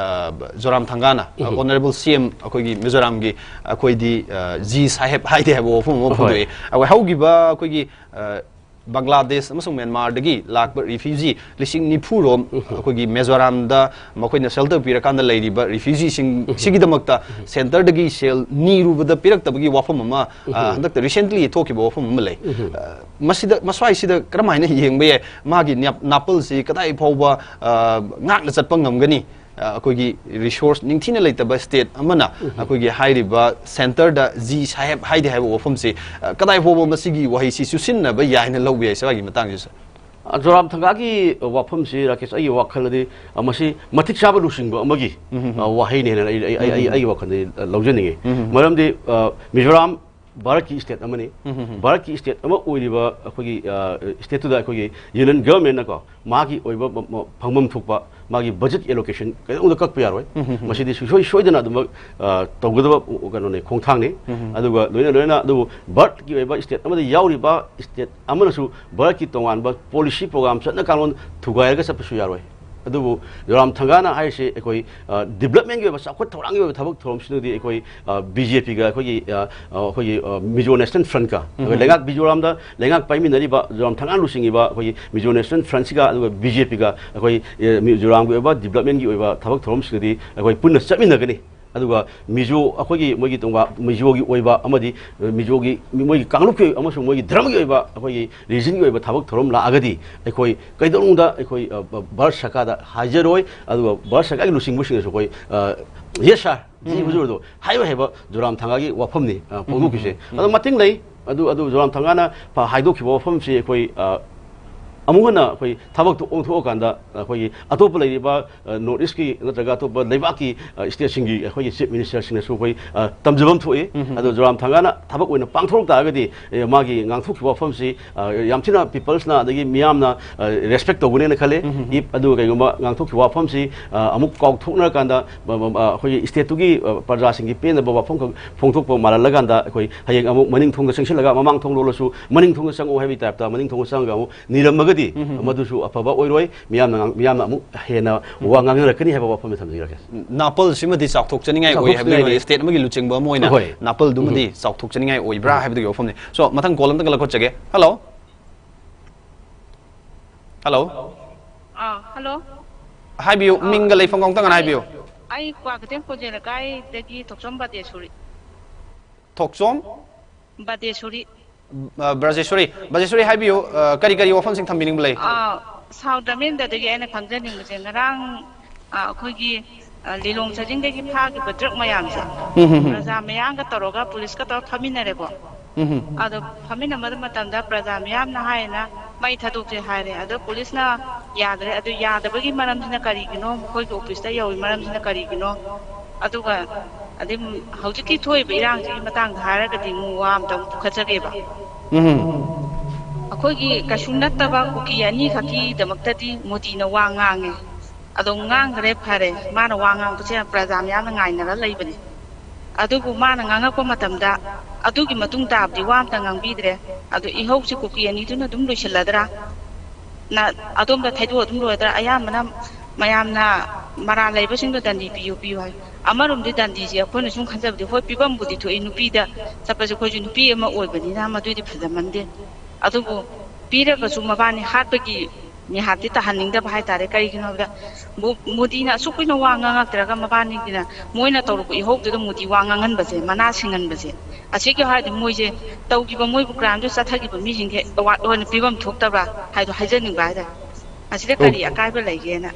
S1: Zoram Thangana, Honorable CM, Akogi, Mizoram gi, Akoidi, Z Sahib, Haide, Wofum, how give Akogi Bangladesh, Myanmar, the gi, like refugee, listening Nipurom, Akogi, Mizoram, the Makoina shelter, Pirakanda lady, but refugee Sigidamakta, Center the gi, shell, Niru with the Piraktabagi Wafama, recently talking about from Malay. Maswai see the Kramina, Ying, Magi, Naples, Katai Pova, Natlas at Pangam Gani. Akogi resource ningthina leitaba state amana akogi hairiba center da ji sahib haide haiba wafam se kadai fobo masigi wahi si susinna ba yaina lawbe sawagi matang ji
S2: Zoram Thangagi wafam si Rakesh ai wakhaladi amasi matik chaba lusingba amagi wahi ne ai wakhandi lawjani maramdi Mizoram Bharat ki state amani Bharat ki state ama oiriba akogi state to da akogi union government na ko magi oiba phangmam thukpa magi budget allocation kaung kak pyaroi masidi shoi dana dum tawgadaba kano ne khongthang ne aduga loina adu Bharat ki oiba state amadi yauriba state amana su Bharat ki tongan ba policy program satna kanon thugai ga sapasu yaroi adubu Zoram Thangana haise ekoi development ge ba sakot thorang ge thabak thorom sinudi ekoi BJP ga ekoi Mizo National Front ka lengak Mizoram da lengak paimi nari ba Zoram Thangan lusingi ba ekoi Mizo National Front ga aduga BJP ga ekoi Mizoram ge ba development ge ba thabak thorom sinudi ekoi punna chaminna gani aduga Mizo akogi mogi tongba Mizo gi oiba amadi Mizo gi mogi kanglup ki amasu mogi dhram gi oiba akogi region gi oiba thabak thorom la agadi ekoi kaidonungda ekoi Bharat Sakada hajaroi aduga Bharat Sakagi lusing musing so koi yes sir ji huzur do haiba Zoram Thangagi wafamni pongdu kise adu mating lei adu Zoram Thangana pa haido ki wafam si ekoi amuna koi thabak to ongtho kanda koi atopa leiba north east ki natraga to leiba ki state singi koi chief minister sing so koi tamjabam thoi ado Zoram Thangana thabak oina pangthorok ta agadi magi ngangthok ki wafam si yamthina peoples na adagi miyam na respect to gune na khale if adu kai goma ngangthok ki wafam si amuk kok thokna kanda koi state tu gi parja singi pen ba wafam ko phongthok po mala laganda koi hayeng amuk maning thong sangsil laga mamang thong lolosu maning thong sang o hebi type ta maning thong sang ga niram Madusu Apaba Oiroi, Miam Hena, Wangang Rakani have a wafam Samira.
S1: Naples Simati South Toxaning, we have state Luching Bomoina, Naples Dumadi, South Toxaning, or Bra have to go from there. So Matan Kolam the Galacoche. Hello? Hello?
S5: Hello?
S1: Hi, you mingle from Gong and I view.
S5: I quack a tempo de la guy, the key Toxom Badesuri.
S1: Toxom?
S5: Badesuri.
S1: Brazil, have you Karikari often sing meaning blade?
S5: South Amin that again a concerning with Rang, Kogi, Lilong ꯆꯥꯖꯤꯡꯗꯒꯤ ꯐꯥꯈꯤꯕ drug ꯃꯌꯥꯝꯁꯦ ꯄ꯭ꯔꯖꯥ ꯃꯌꯥꯝꯒ ꯇꯧꯔꯒ ꯄꯨꯂꯤꯁꯀ ꯇꯧꯔꯒ ꯐꯝꯃꯤꯟꯅꯔꯦꯀꯣ ꯑꯗꯣ ꯐꯝꯃꯤꯟꯅꯕ ꯃꯇꯝꯗ ꯄ꯭ꯔꯖꯥ ꯃꯌꯥꯝꯅ ꯍꯥꯏꯌꯦꯅ ꯃꯩ ꯊꯥꯗꯣꯛꯁꯦ ꯍꯥꯏꯔꯦ ꯑꯗꯣ ꯄꯨꯂꯤꯁꯅ ꯌꯥꯗ꯭ꯔꯦ ꯑꯗꯨ ꯌꯥꯗꯕꯒꯤ ꯃꯔꯝꯁꯤꯅ ꯀꯔꯤꯒꯤꯅꯣ ꯃꯈꯣꯏꯒꯤ ꯑꯣꯐꯤꯁꯇ ꯌꯧꯔꯤ ꯃꯔꯝꯁꯤꯅ ꯀꯔꯤꯒꯤꯅꯣ ꯑꯗꯨꯒ ꯑꯗꯩ ꯍꯧꯖꯤꯛꯀꯤ ꯊꯣꯛꯏꯕ ꯏꯔꯥꯡꯁꯤꯒꯤ ꯃꯇꯥꯡꯗ ꯍꯥꯏꯔꯒꯗꯤ ꯋꯥ ꯑꯝꯇꯪ ꯄꯨꯈꯠꯆꯒꯦꯕ ꯑꯩꯈꯣꯏꯒꯤ ꯀꯩꯁꯨ ꯅꯠꯇꯕ ꯀꯨꯀꯤ ꯑꯅꯤꯈꯛꯀꯤꯗꯃꯛꯇꯗꯤ ꯃꯣꯗꯤꯅ ꯋꯥ ꯉꯥꯡꯉꯦ ꯑꯗꯣ ꯉꯥꯡꯈ꯭ꯔꯦ ꯐꯔꯦ ꯃꯥꯅ ꯋꯥ ꯉꯥꯡꯕꯁꯦ ꯄ꯭ꯔꯖꯥ ꯃꯌꯥꯝꯅ ꯉꯥꯏꯅꯔ ꯂꯩꯕꯅꯤ ꯑꯗꯨꯕꯨ ꯃꯥꯅ ꯉꯥꯡꯉꯛꯄ ꯃꯇꯝꯗ ꯑꯗꯨꯒꯤ ꯃꯇꯨꯡ ꯇꯥꯕꯗꯤ ꯋꯥ ꯑꯝꯇ ꯉꯥꯡꯕꯤꯗ꯭ರೆ ꯑꯗꯣ ꯏꯍꯧꯁꯤ ꯀꯨꯀꯤ ꯑꯅꯤꯗꯨꯅ ꯑꯗꯨꯝ ꯂꯣꯏꯁꯤꯜꯂꯗ꯭ꯔꯥ ꯑꯗꯣꯝꯗ ꯊꯩꯗꯣꯛ ꯑꯗꯨꯝ ꯂꯣꯏꯗ꯭ꯔꯥ ꯑꯌꯥꯝꯕꯅ ꯃꯌꯥꯝꯅ ꯃꯔꯥꯜ ꯂꯩꯕꯁꯤꯡꯗꯣ ꯗꯟꯗꯤ ꯄꯤꯌꯨ ꯄꯤꯌꯨ ꯍꯥꯏ ꯑꯃꯔꯣꯝꯗꯤ ꯗꯟꯗꯤꯁꯦ ꯑꯩꯈꯣꯏꯅ ꯁꯨꯝ ꯈꯟꯖꯕꯗꯤ ꯍꯣꯏ ꯄꯤꯐꯝꯕꯨꯗꯤ ꯊꯣꯛꯏ ꯅꯨꯄꯤꯗ ꯆꯠꯄꯁꯦ ꯑꯩꯈꯣꯏꯁꯨ ꯅꯨꯄꯤ ꯑꯃ ꯑꯣꯏꯕꯅꯤꯅ ꯃꯗꯨꯏꯗꯤ ꯐꯖꯃꯟꯗꯦ ꯑꯗꯨꯕꯨ ꯄꯤꯔꯒꯁꯨ ꯃꯕꯥꯅꯤ ꯍꯥꯠꯄꯒꯤ ꯃꯤꯍꯥꯠꯇꯤ ꯇꯥꯍꯟꯅꯤꯡꯗꯕ ꯍꯥꯏꯇꯥꯔꯦ ꯀꯔꯤꯒꯤꯅꯣ ꯍꯥꯏꯕꯗ ꯃꯣꯗꯤꯅ ꯑꯁꯨꯛ ꯀꯨꯏꯅ ꯋꯥ ꯉꯥꯡꯉꯛꯇ꯭ꯔꯒ ꯃꯕꯥꯅꯤꯒꯤꯅ ꯃꯣꯏꯅ ꯇꯧꯔꯛꯄ ꯏꯍꯧꯗꯨꯗ ꯃꯣꯗꯤ ꯋꯥ ꯉꯥꯡꯍꯟꯕꯁꯦ ꯃꯅꯥ ꯁꯤꯡꯍꯟꯕꯁꯦ ꯑꯁꯤꯒꯤ ꯍꯥꯏꯔꯗꯤ ꯃꯣꯏꯁꯦ ꯇꯧꯈꯤꯕ ꯃꯣꯏꯕꯨ ꯀ꯭ꯔꯥꯏꯝꯗꯨ ꯆꯠꯊꯈꯤꯕ ꯃꯤꯁꯤꯡꯁꯦ ꯑꯦꯋꯥꯔꯗ ꯑꯣꯏꯅ ꯄꯤꯐꯝ ꯊꯣꯛꯇꯕ꯭ꯔꯥ ꯍꯥꯏꯗꯣ ꯍꯥꯏꯖꯅꯤꯡꯕ ꯍꯥꯏꯇꯥꯔꯦ ꯑꯁꯤꯗ ꯀꯔꯤ ꯑꯀꯥꯏꯕ ꯂꯩꯒꯦꯅ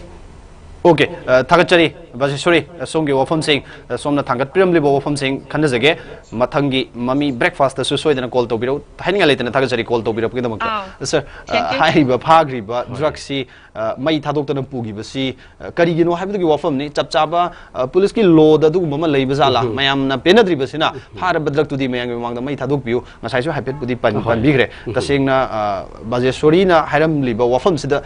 S1: ओके थागतचरी बाजेश्वरी सोमगी वफमसिंग सोमना थांगतपिरमलिबो वफमसिंग खनजगे मथंगी ममी ब्रेकफास्ट तसु सोयदना कॉल तोबिरो हाइनिंग लेतना थागतचरी कॉल तोबिरो किदमक सर हाइबा फाग्रिबा ड्रग्सी मई थादोक्तना पुगिबसी करिगिनो हाइबदगी वफमनि चपचाबा पुलिस की लॉ ददुगुम लेबजाला मयामना पेनद्रिबसिना फारब ड्रगतुदी मयांग मांगदा मई थादोकपियो ngसाइसु हाइपेट बुदी पानबिग्रे तसेंगना बाजेश्वरीना हाइरमलिबा वफमसिदा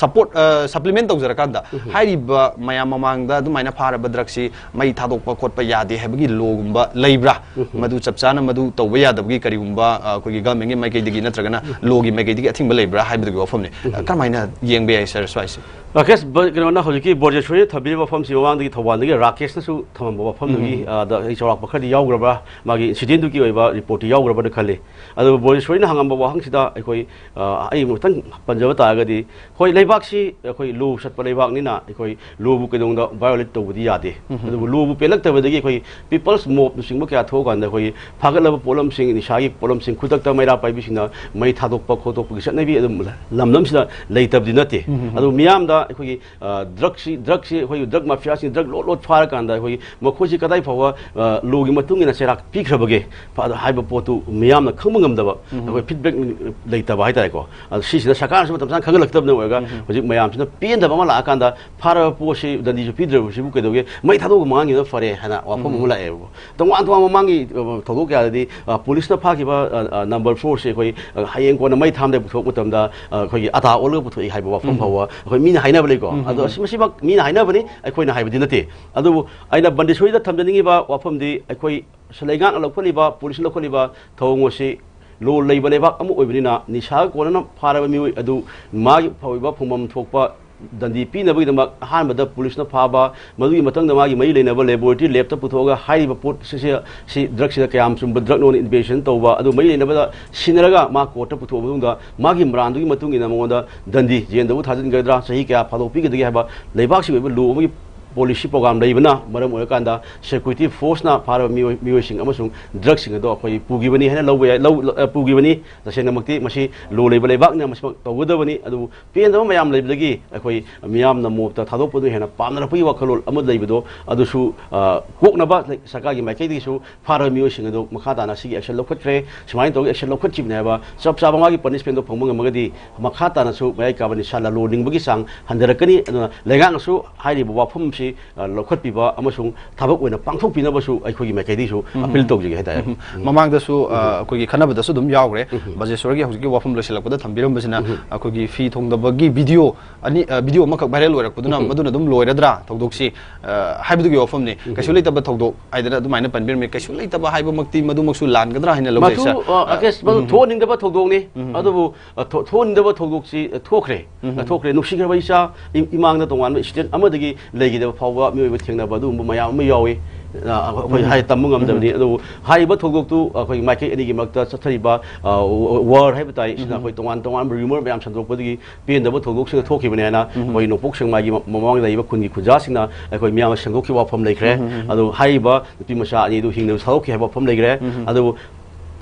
S1: सपोर्ट सप्लीमेंट तौजरकांदा हाइरिबा मयाम ममांगदा अदुमाइना फारबा ड्रग्सी मई थादोकपा खोटपा यादे हैबगी लोगुंबा लेब्रा मदु चपचाना मदु तौबा यादबगी करिगुंबा कोगी गवर्नमेंट माइकेदिगी नत्रगना लोगी माइकेदिगी अथिंबा लेब्रा हाइबदगी वफमनि कमाइना येंबे आइ सर स्वाइस
S2: राकेश कनोना हजिकी बोर्जेश्वरी थबिर वफम से वांगी थवानगी राकेश नसु थमब वफम दुगी चौराक पखदी यावग्रबा मागी इंसिडेंट दुगी ओइबा रिपोर्ट यावग्रबा द खले अदु बोर्जेश्वरी न हंगम वाहंग सिदा अखोई आई मुतंग पंजब तागदी होय लेबाक सी अखोई लो सटप लेबाक निना अखोई लोबु केदोंदा वायोलेट तौबदी यादे अदु लोबु पेलक तबदगी अखोई पीपल्स मोब सिंगबो क्या थो गांदा अखोई फागलब पोलम सिंग निशागी पोलम सिंग खुदकता मैरा पाइबि सिंना मई थादोकपा खोदोकपि सटनबि अदु लमलम सिदा लेतबदि नते अदु मियामदा अखोई ड्रग्स ड्रग माफिया ड्रग लोट फार कांदा अखोई मखोसी कदाई फावा लोगी मतुंगिना सेराक पीखरबगे हाइबा पोतु मियामना खंग ngamdaba अखोई फीडबैक लेतबा हाइतारेको सिसिदा सरकार सम तमसान खगलक्तबन ओइगा हजि मयामसिना पेनदबा मा लाकांदा फार पोसी दंदिजु पीद्रबसिबु केदोगे मई थादोग मांगिनो फरे हाना वाफम मुला एबो तंगवान तंगवा मांगी थोदोक यादि पुलिसना फाकिबा नंबर 4 से अखोई हायेंग कोना मई थामदे बुथोक मतमदा अखोई अता ओलग बुथोई हाइबा वाफम फावा अखोई मीना हाइनाबा लेको अदो सिमसिबा मीना हाइनाबनि अखोइना हाइबदि नते अदु आइना बंदिसोइदा थमजनिबा वाफमदि अखोई सलेगान लखलिबा पुलिस लखलिबा थौंगोसी लो लेबा लेबाक अमु ओइबनिना निशा कोना फारबा मिउ अदु मागी फाविबा फुमम थोकपा दंदी पीनबगीदमक अहानबदा पुलिसना फाबा मदुगी मतंगदा मागी मई लेनबा लेबोरेटरी लैब पुथोगा हाइबा पोट से ड्रग्स कयाम सुंब ड्रग नोन इन्वेस्टिगेशन तौबा अदु मई लेनबदा सिनरगा मा कोर्ट पुथोबदुंगा मागी मरांदुगी मतुंगिना मंगोदा दंदी जेंदबु थाजिनगद्रा सही क्या फादोपीगदगी हाबा लेबाकसी ओइबा लो अमगी पॉलिसी प्रोग्राम लेबना मरम ओयकांदा सिक्योरिटी फोर्स ना फार मियोसिंग अमसुंग ड्रग्स सिंग दो अखोई पुगिबनी हैना लौबे पुगिबनी तसेंगमक्ति मसी लो लेबा लेबाकना मसी तौगदबनी अदु पेनदब मयाम लेबदगी अखोई मियाम ना मोबता थादोपदु हैना पामनरपई वखलोल अम लेबदो अदुसु कोकनबा सरकारगी माइकेदिसु फार मियोसिंग दो मखादाना सिगी एक्शन लौखत्रे सुमाइन तौग एक्शन लौखत्चिबनेबा सब साबमागी पनिशमेंट दो फंगमगदी मखातानासु माइ काबनी साला लो निंगबगी सांग हंदरकनी लेगांगसु हाइरिबो वाफम लौखत्पीबा अमसुंग थाबक ओइना पांथोकपिनबसु अखोगी माइकेदिसु अपील तौजगे हाइताय
S1: ममांगदसु अखोगी खनबदसु दुम यावग्रे बजेश्वरगी हौजिकी वफम लोसिलकपदा थंबिरमबसिना अखोगी फी थोंगदबगी वीडियो अनि वीडियो अमखक भाइरल ओइरकपदुना मदुना दुम लोइरद्रा थौदोकसी हाइबदुगी वफमनि कैसु लेतबा थौदोक आइदना दुमाइना पनबिरमे कैसु लेतबा हाइबमक्ति मदुमक्सु लानगद्रा हाइना लौजै सर
S2: अकेस मदु थोनिंगदबा थौदोकनि अदुबु थोनिंगदबा थौदोकसी थोखरे नुसिग्रबा इसा इमांगदा तोंगान स्टेट अमदगी लेगिदबा फावबा मियोबा थेंनबा दुम मयाम अम यावी अखोई हाइ तम्मु ngамदबनि अदु हाइबा थौदोकतु अखोई माइके एनिगी मक्ता चथरिबा वार हाइबताइ सिना अखोई तोंगान तोंगान रिमोर मयाम संदोकपदगी पेनदबा थौदोकसिंग थोखिबनेना अखोई नोपोक संमागी ममांग लाइबा खुनगी खुजासिंगना अखोई मियाम संदोकि वाफम लेख्रे अदु हाइबा नुपि मसा अनि दु हिंगदु साउखि हाइबा वाफम लेख्रे अदु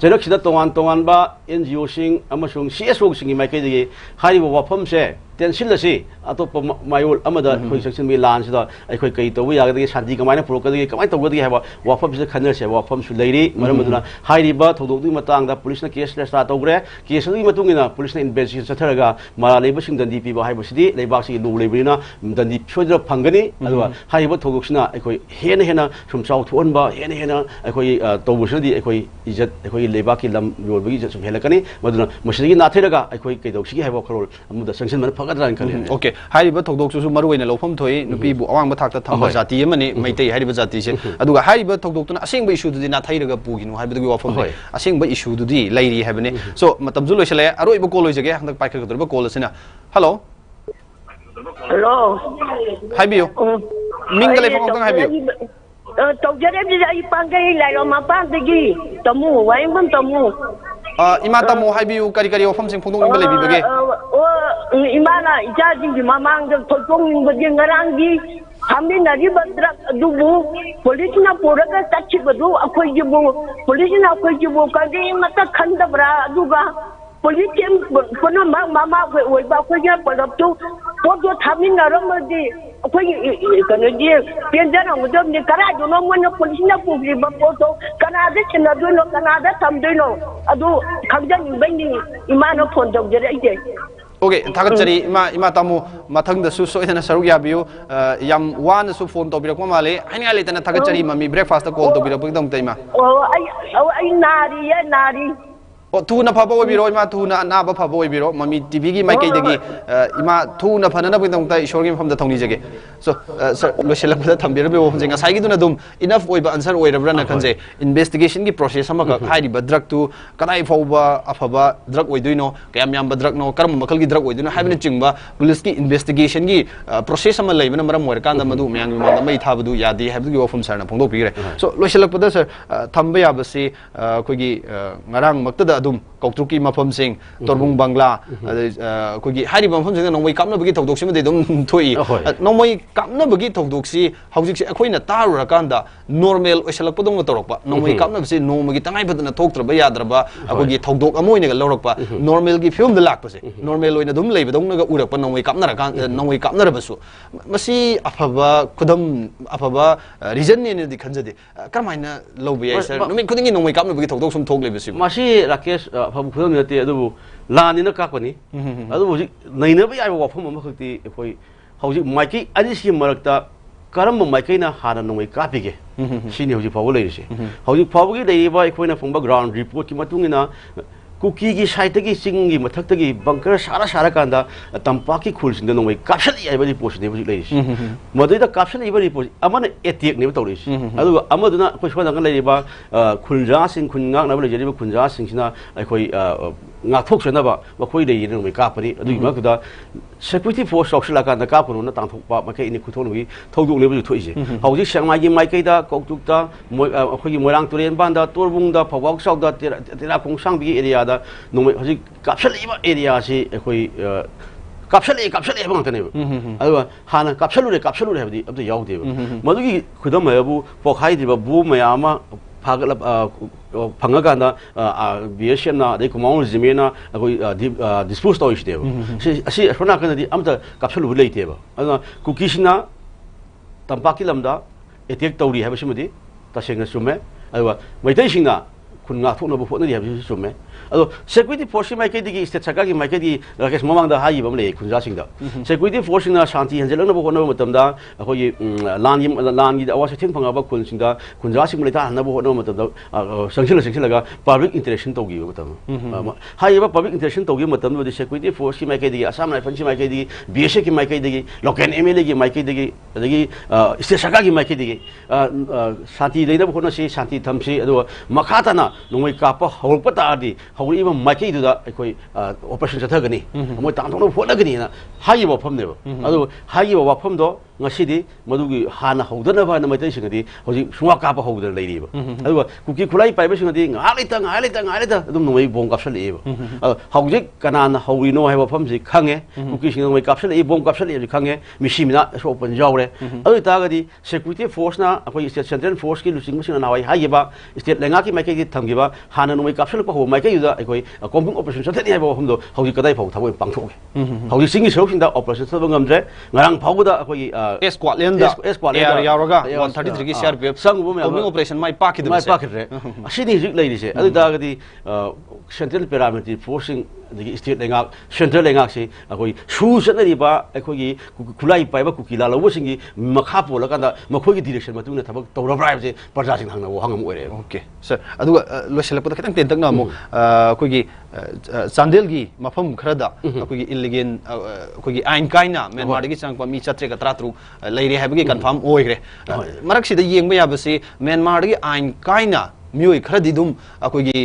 S2: जनकसिदा तोंगान तोंगान बा एनजीओ सिंग अमसुंग सीएसओ सिंगी माइकेदगी हाइबा वाफम से ꯇꯦꯟꯁꯤꯜ ꯑꯁꯤ ꯑꯇꯣꯞꯄ ꯃꯥꯌꯣꯜ ꯑꯃꯗ ꯑꯩꯈꯣꯏ ꯆꯪꯁꯤꯟꯕꯒꯤ ꯂꯥꯟꯁꯤꯗ ꯑꯩꯈꯣꯏ ꯀꯔꯤ ꯇꯧꯕ ꯌꯥꯒꯗꯒꯦ ꯁꯥꯟꯇꯤ ꯀꯃꯥꯏꯅ ꯄꯨꯔꯛꯀꯗꯒꯦ ꯀꯃꯥꯏꯅ ꯇꯧꯒꯗꯒꯦ ꯍꯥꯏꯕ ꯋꯥꯐꯝꯁꯤꯗ ꯈꯟꯅꯔꯁꯦ ꯋꯥꯐꯝꯁꯨ ꯂꯩꯔꯤ ꯃꯔꯝ ꯑꯗꯨꯅ ꯍꯥꯏꯔꯤꯕ ꯊꯧꯗꯣꯛꯇꯨꯒꯤ ꯃꯇꯥꯡꯗ ꯄꯨꯂꯤꯁꯅ ꯀꯦꯁ ꯔꯦꯖꯤꯁꯇꯔ ꯇꯧꯈ꯭ꯔꯦ ꯀꯦꯁ ꯑꯗꯨꯒꯤ ꯃꯇꯨꯡ ꯏꯟꯅ ꯄꯨꯂꯤꯁꯅ ꯏꯟꯚꯦꯁꯇꯤꯒꯦꯁꯟ ꯆꯠꯊꯔꯒ ꯃꯔꯥꯜ ꯂꯩꯕꯁꯤꯡ ꯗꯟꯗꯤ ꯄꯤꯕ ꯍꯥꯏꯕꯁꯤꯗꯤ ꯂꯩꯕꯥꯛꯁꯤꯒꯤ ꯂꯣ ꯂꯩꯕꯅꯤꯅ ꯗꯟꯗꯤ ꯁꯣꯏꯗꯅ ꯐꯪꯒꯅꯤ ꯑꯗꯨꯒ ꯍꯥꯏꯔꯤꯕ ꯊꯧꯗꯣꯛꯁꯤꯅ ꯑꯩꯈꯣꯏ ꯍꯦꯟꯅ ꯁꯨꯝ ꯆꯥꯎꯊꯣꯛꯍꯟꯕ ꯍꯦꯟꯅ ꯑꯩꯈꯣꯏ ꯇꯧꯕꯁꯤꯅꯗꯤ ꯑꯩꯈꯣꯏ ꯏꯖꯠ ꯑꯩꯈꯣꯏꯒꯤ ꯂꯩꯕꯥꯛꯀꯤ ꯂꯝ ꯌꯣꯟꯕꯒꯤ ꯏꯖꯠ ꯁꯨꯝ ꯍꯦꯜꯂꯛꯀꯅꯤ ꯃꯗꯨꯅ ꯃꯁꯤꯗꯒꯤ ꯅꯥꯊꯩꯔꯒ ꯑꯩꯈꯣꯏ ꯀꯩꯗꯧꯁꯤꯒꯦ ꯍꯥꯏꯕ ꯋꯥꯈꯜꯂꯣꯟ ꯑꯃꯗ ꯆꯪꯁꯤꯟꯕꯅ ꯐꯒꯗ꯭ꯔꯥꯅ ꯈꯜꯂꯤ
S1: ओके हाइरिबा थौदोकसुसु मरुओइना लौफम थोइ नुपीबु अवांगबा थाकता थंबा जाति अमनि मैतै हाइरिबा जातिसे अदुगा हाइरिबा थौदोकतुना असेंबा इशुदुदि नाथैरगा पुगिनु हाइबदुगी वाफम असेंबा इशुदुदि लैरि हाइबने सो मतमजु लोइसले अरोइबा कॉल लोइजगे हंदक पाइखरगदरबा कॉल असिना हेलो
S6: हेलो
S1: हाइबियो मिंगा लेफम अंतंग हाइबियो
S6: तौजरेबि आई पांगै लाइरो मापांदगी तमु वाइंबम तमु
S1: इमा तमो हाइबियो करी करी वाफम सिंग फोंदोंबा लेबिबगे
S6: इमाना इचाजिंगी ममांग थोंगबगे ngaraंगी थामिनारिबा ड्रग अदुबु पुलिसना पुरगा तचिबदु अखोइगिबु पुलिसना अखोइगिबु कगे मता खंदबरा अदुगा पुलिस केम पनो मामा ओइबा अखोइगा पलपतु पोदो थामिनारमदि अखोइ कनोदि पेंजरमदमनि कराजुनो मन पुलिसना पुग्रिबा पोदो कनादे छिनदुनो कनादे थमदुनो अदु खंजनिबैनि इमानो फोन तौजरे आइजे
S1: ओके थागतचरी इमा तामो मथंगदसु सोइदना सरुक याबियो याम वानसु फोन तौबिरकवा माले हाइनिया लेतना थागतचरी मम्मी ब्रेकफास्ट कॉल तौबिरकपगदम तैमा
S6: आई नारी
S1: ओ थुना फबो ओबिरो इमा थुना नाबा फबो ओबिरो मम्मी टीवी की माइकैदगी इमा थुना फनना बगदम ता ईश्वर की मफमदा थौनी जगे सो सर लोसेलकदा थंबिरबे वफमजे ngasai giduna dum enough oiba answer oirabra na khanje investigation ki process ama ka hairiba drug tu kadai fauba afaba drug oiduino kayam yamba drug no karam makal gi drug oiduino haibna chingba police ki investigation ki process ama leibana maram oir kanda madu myang ma mai thabadu yadi haibdu gi wafum sarna phongdo pigre so loselakpada sir thamba yabase khoigi ngarang maktada adum kautruki mafam sing torbung bangla khoigi hairiba mafam sing nongmai kapna bagi thodok sima de dum thoi nongmai kapna bagi thodok si haujik se akhoi na tarura kanda normal oisalak podong torokpa nongmai kapna basi nongmagi tangai badana thoktraba yadraba akogi thodok amoina ga lorokpa normal gi film da lakpa se normal oina dum leibadong na ga urakpa nongmai kapna ra kan nongmai kapna ra basu masi afaba kudam afaba reason ne di khanjade kamaina lobi ai sir numi khudingi nongmai kapna bagi thodok sum thok lebisi
S2: masi rakesh afabu khudam nate adubu lanina kakpani adubu ji naina ba yai wafam ama khakti khoi hauji maiki anisi marakta karam maiki na hana nongmai kapige sini hauji fawo leise hauji fawo gi leiba ikhoina phongba ground report ki matungina Kuki की side की चिंग की मथक की bunker सारा सारा कांदा Tampa की खुल सिंग नोंग कैप्शन याबदी पोस्ट ने बुझि लेइस मदुदा कैप्शन याबदी पोस्ट अमन एटेक ने तौरिस अदु अमदुना अखोइ सोदा लेरिबा खुलजा सिंग खुनगाक नबले जेरिबा खुनजा सिंगसिना अखोइ ngathok senaba makoi de yin mai kapani adu makda security force auxila ka na kapunu na tangthokpa makai ni khuthonwi thoduk lebu thoise hauji sangmai gi mai kaida koktukta moi akhoi gi moirang turen banda torbung da phawak sauk da tera khongsang bi area da nomai hauji kapsaliba area si akhoi kapsali bang tane adu hana kapsalure habdi abda yaudi madugi khudam habu pokhai diba bu mayama phagala phangaganda BSN na de kumaung jimena akoi dispose to iste asi asona kana di amta kapsul bu leite ba ana kukisna tampaki lamda attack tawri haba simadi tasengna sume aywa maitai singna khunga thokna bu photna di haba sume ado security force mai kai digi state sarkar gi mai kai di rakesh mamang da hayi bam le khunja singda security force na shanti hanjelak na bu hona matam da akoi lan gi awas thing phanga ba khun singda khunja sing le ta na bu hona matam da sangsil ga public interaction to gi matam hayi ba public interaction to gi matam da security force ki mai kai digi asam rifle ki mai kai digi BSF ki mai kai digi local MLA gi mai kai digi adagi state sarkar gi mai kai digi shanti le da bu hona si shanti thamsi ado makhata na nongoi ka pa hawpa ta di hawri ba maiki du da akoi operation chathagani moi tang thong photagani na hayi ba pham ne ba ado hayi ba pham do ngasi madugi hana hodana ba na mai sing di hoji sunga ka pa hodana lei ba adu kuki khulai pai ba sing di ngalita dum noi bong kapsal e ba hoji kana howi no hai ba pham si khange kuki sing noi kapsal e bong kapsal e khange mishimina so pan jawre adu ta ga di security force na akoi state central force ki lusing sing na wai hai ba state lenga ki mai ki thamgi ba hana noi kapsal pa ho mai ki da akoi combing operation sathe hai ba hom do hoji kadai phau thawoi pangthok hoji sing so sing da operation sa ngamre ngarang phau da akoi
S1: Esquadron da Yaroga 133 ki CRPF
S2: sangu
S1: bombing operation mai pakid mai
S2: pakid asini zik lai se adu da gadi central paramilitary forcing the state lenga central lenga se akoi su sanari ba akoi khulai pai ba kukila lawo singi makha pola kanda makhoi gi direction matu na thabak tawra bribe se parja sing hangna wo hangam oire
S1: okay sir adu loselap da khitang tentak na mo akoi gi Chandel gi mafam khrada akoi gi illegal akoi gi ain kaina Myanmar gi changpa mi chatre ka tratru leire habagi confirm oigre marak sida yengba yabase Myanmar gi ain kaina mioi khradi dum akoi gi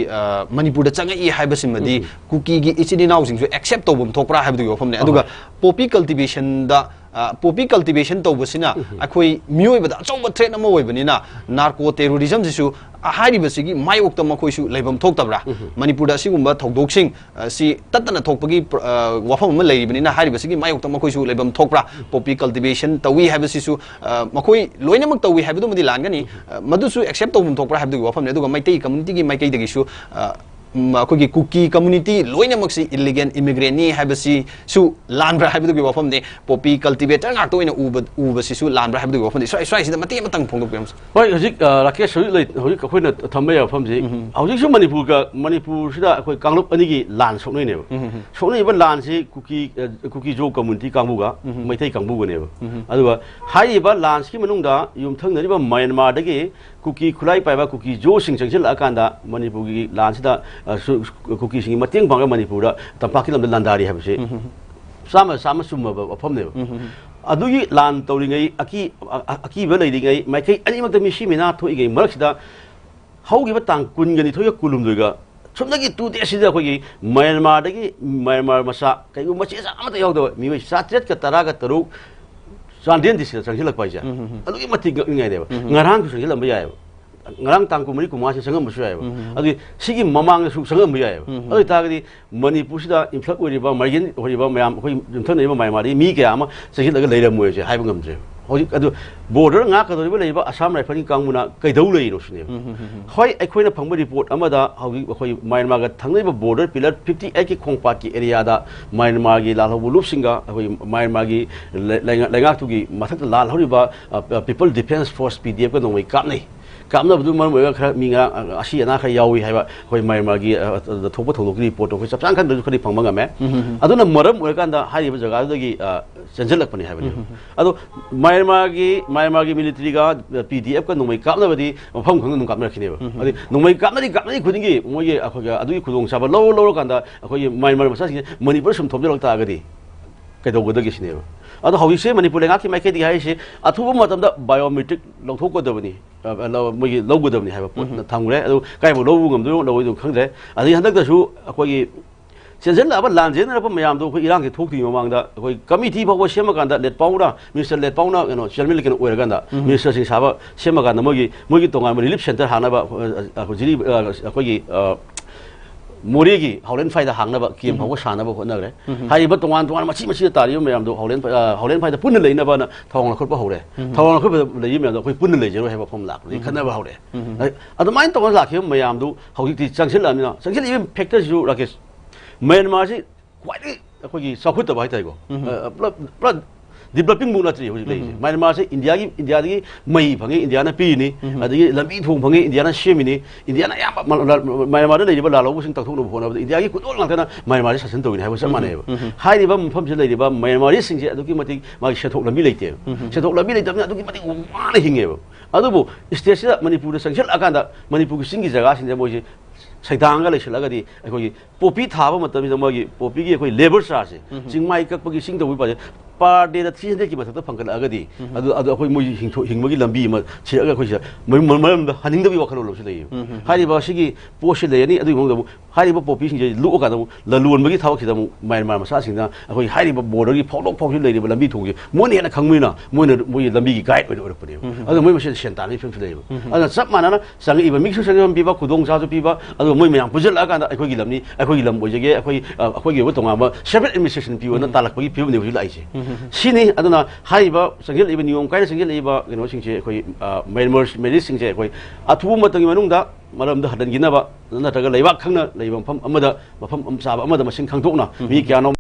S1: Manipur da changa I haibasimadi kuki gi ichini naw sing accept tobum thokra habdu yo famne aduga poppy cultivation da poppy cultivation tobasina akoi mioi bada chawba threat na moi banina narco terrorism jisu ahari basigi mai okta makoi su leibam thoktabra Manipur da sigumba thodok si tatana thokpagi wafam ma lei banina hari basigi mai okta makoi su leibam thokpra poppy cultivation tawi habasi su makoi loina mak tawi habdu madi langani madu su accept tobum thokpra habdu wafam ne aduga maitai community gi maikai dagi su अखोगी Kuki community लोइनमक्सी illegal immigrant नि हाबसी सु लानब्रा हाबदुगी वफम ने poppy cultivator ngak toina ubasi su lanbra habdu wafam ne swai sida mate matang phongdok pem
S2: hoi hojik rakesh hojik lei hojik khoina thambe ya pham ji hojik su manipur sida akhoi kanglup ani gi lan soknoi ne soknoi ba lan si kuki jo community kangbu ga maitai kangbu ga ne aduga hai ba lan si manung da yum thang nari ba Myanmar da gi kuki khulai pai ba kuki jo sing changsil akanda manipur gi lan sida kuki sing mateng bang Manipur da tampaki lam landari habse sama summa ba phom ne adugi lan tawringai aki ba lei ringai mai kai ani mak mi shimina thoi gai marak sida haugi ba tang kun gani thoya kulum doiga somdagi tu te sida khoi Myanmar masa kai u machi sa amata yaw do mi sa tret ka tara ka taru sandian disila sanghilak paija adugi mati ngai de ngarang ku sanghilak ba ya ngarang tangku mari kuma se sangam su ayaba adi sigi mamang su sangam bi ayaba adi tagdi Manipur sida influx ori ba margin ori ba mayam koi jumthon nei ba Myanmar mi ke ama sagi daga leira moe se haiba ngam je hoji adu border nga ka dori ba leiba Assam rifle kangmuna kaidau lei ro sine hoi aikoina phangba report amada hoji koi Myanmar ga thangnei ba border pillar 58 ki khongpat ki area da Myanmar gi lalhabu lup singa koi Myanmar gi lenga tu gi mathak lal hori ba people defense force PDF ka nongoi kap nei kamna bu man mo ga minga asi na kha yawi haiba koi Myanmar gi thokpa tholok report ko chapchang khan du khari phangba game aduna maram oi kan da hari ba jaga da gi chanjalak pani haiba ado Myanmar gi military ga PDF ka nomai kapna badi phang khang nung kapna khine ba adi nomai kapna khuding gi mo ye akho ga adu khudong sa ba lo kan da akho Myanmar masa Manipur sum thomjal ta ga di kai do goda gi sine ba ado hawi se Manipur lenga ki mai ke di hai se athuba matam da biometric longthok ko da bani mogi logo da bani hai ba thangure ado kai bo logo ngam do lo khangre adi handak da su akoi sensen la ba lan jen na ba mayam do ko irang ke thok ti mamang da akoi committee ba ko sema kan da let pauna minister let pauna chairman ken oir kan da minister sing saba sema kan mogi tonga relief center hana ba ko jiri akoi Morigi Howland Fight hangna ba kim hawa sana ba hona gre hai ba tongan machi tari mayam do Howland Fight pun leina ba na thong la khot ba hore thong la khot ba lei mayam do koi pun lei jero hai ba phom lak ni khana ba hore adu main tongan la khim mayam do hauji ti changsil la mina changsil even factor ju rakesh Myanmar si kwai koi gi sakhut ba hai tai go developing muna tri hoji lei Myanmar se India gi mai phangi India na pi ni adigi lambi thong phangi India na shemi ni India na ya Myanmar le ba la lo sing tak thong no phona India gi kudol lang thana Myanmar se sasin to ni hai ba samane ba hai ri ba mpham se lei ba Myanmar sing je adugi mati ma shethok lambi leite shethok lambi leite adugi mati wa na hinge ba adubu state se Manipur da sangshal akanda Manipur gi singi jaga sin je moji saidanga le shalaga di akoi popi thaba matam da magi popi gi akoi labor charge jingmai kak pagi sing da wi ba per day da 300 ki mathak ta phangkal agadi adu akoi moi hingmagi lambi ma chiraga akoi maram da haning da bi wakhalo lo se lei hari ba sigi posh le ni adu mong da 하이리버 뽀피싱제 루어가다 lalluonbagi thawakida Myanmar masasingna akoi hairiba border gi phok phok leiriba lambi thongji mon hena khangmina mon lambi gi guide oi orpane ado moi machine sentani film leiba ada sab manana sang iba mixu sang biba kudong sa biba ado moi myang pujal aga akoi gi lamni akoi gi lam boijege akoi gi tonga ba separate administration piwa na talakbagi piwa ne hui laise sini aduna hairiba sanggil iba niom kaina sanggil iba geno singje akoi Myanmar medicine je akoi athubu matangi manungda malamda hadan ginaba nataga leibak khangna leibam pham amada mafam amsaba amada masing khangtokna mi kyano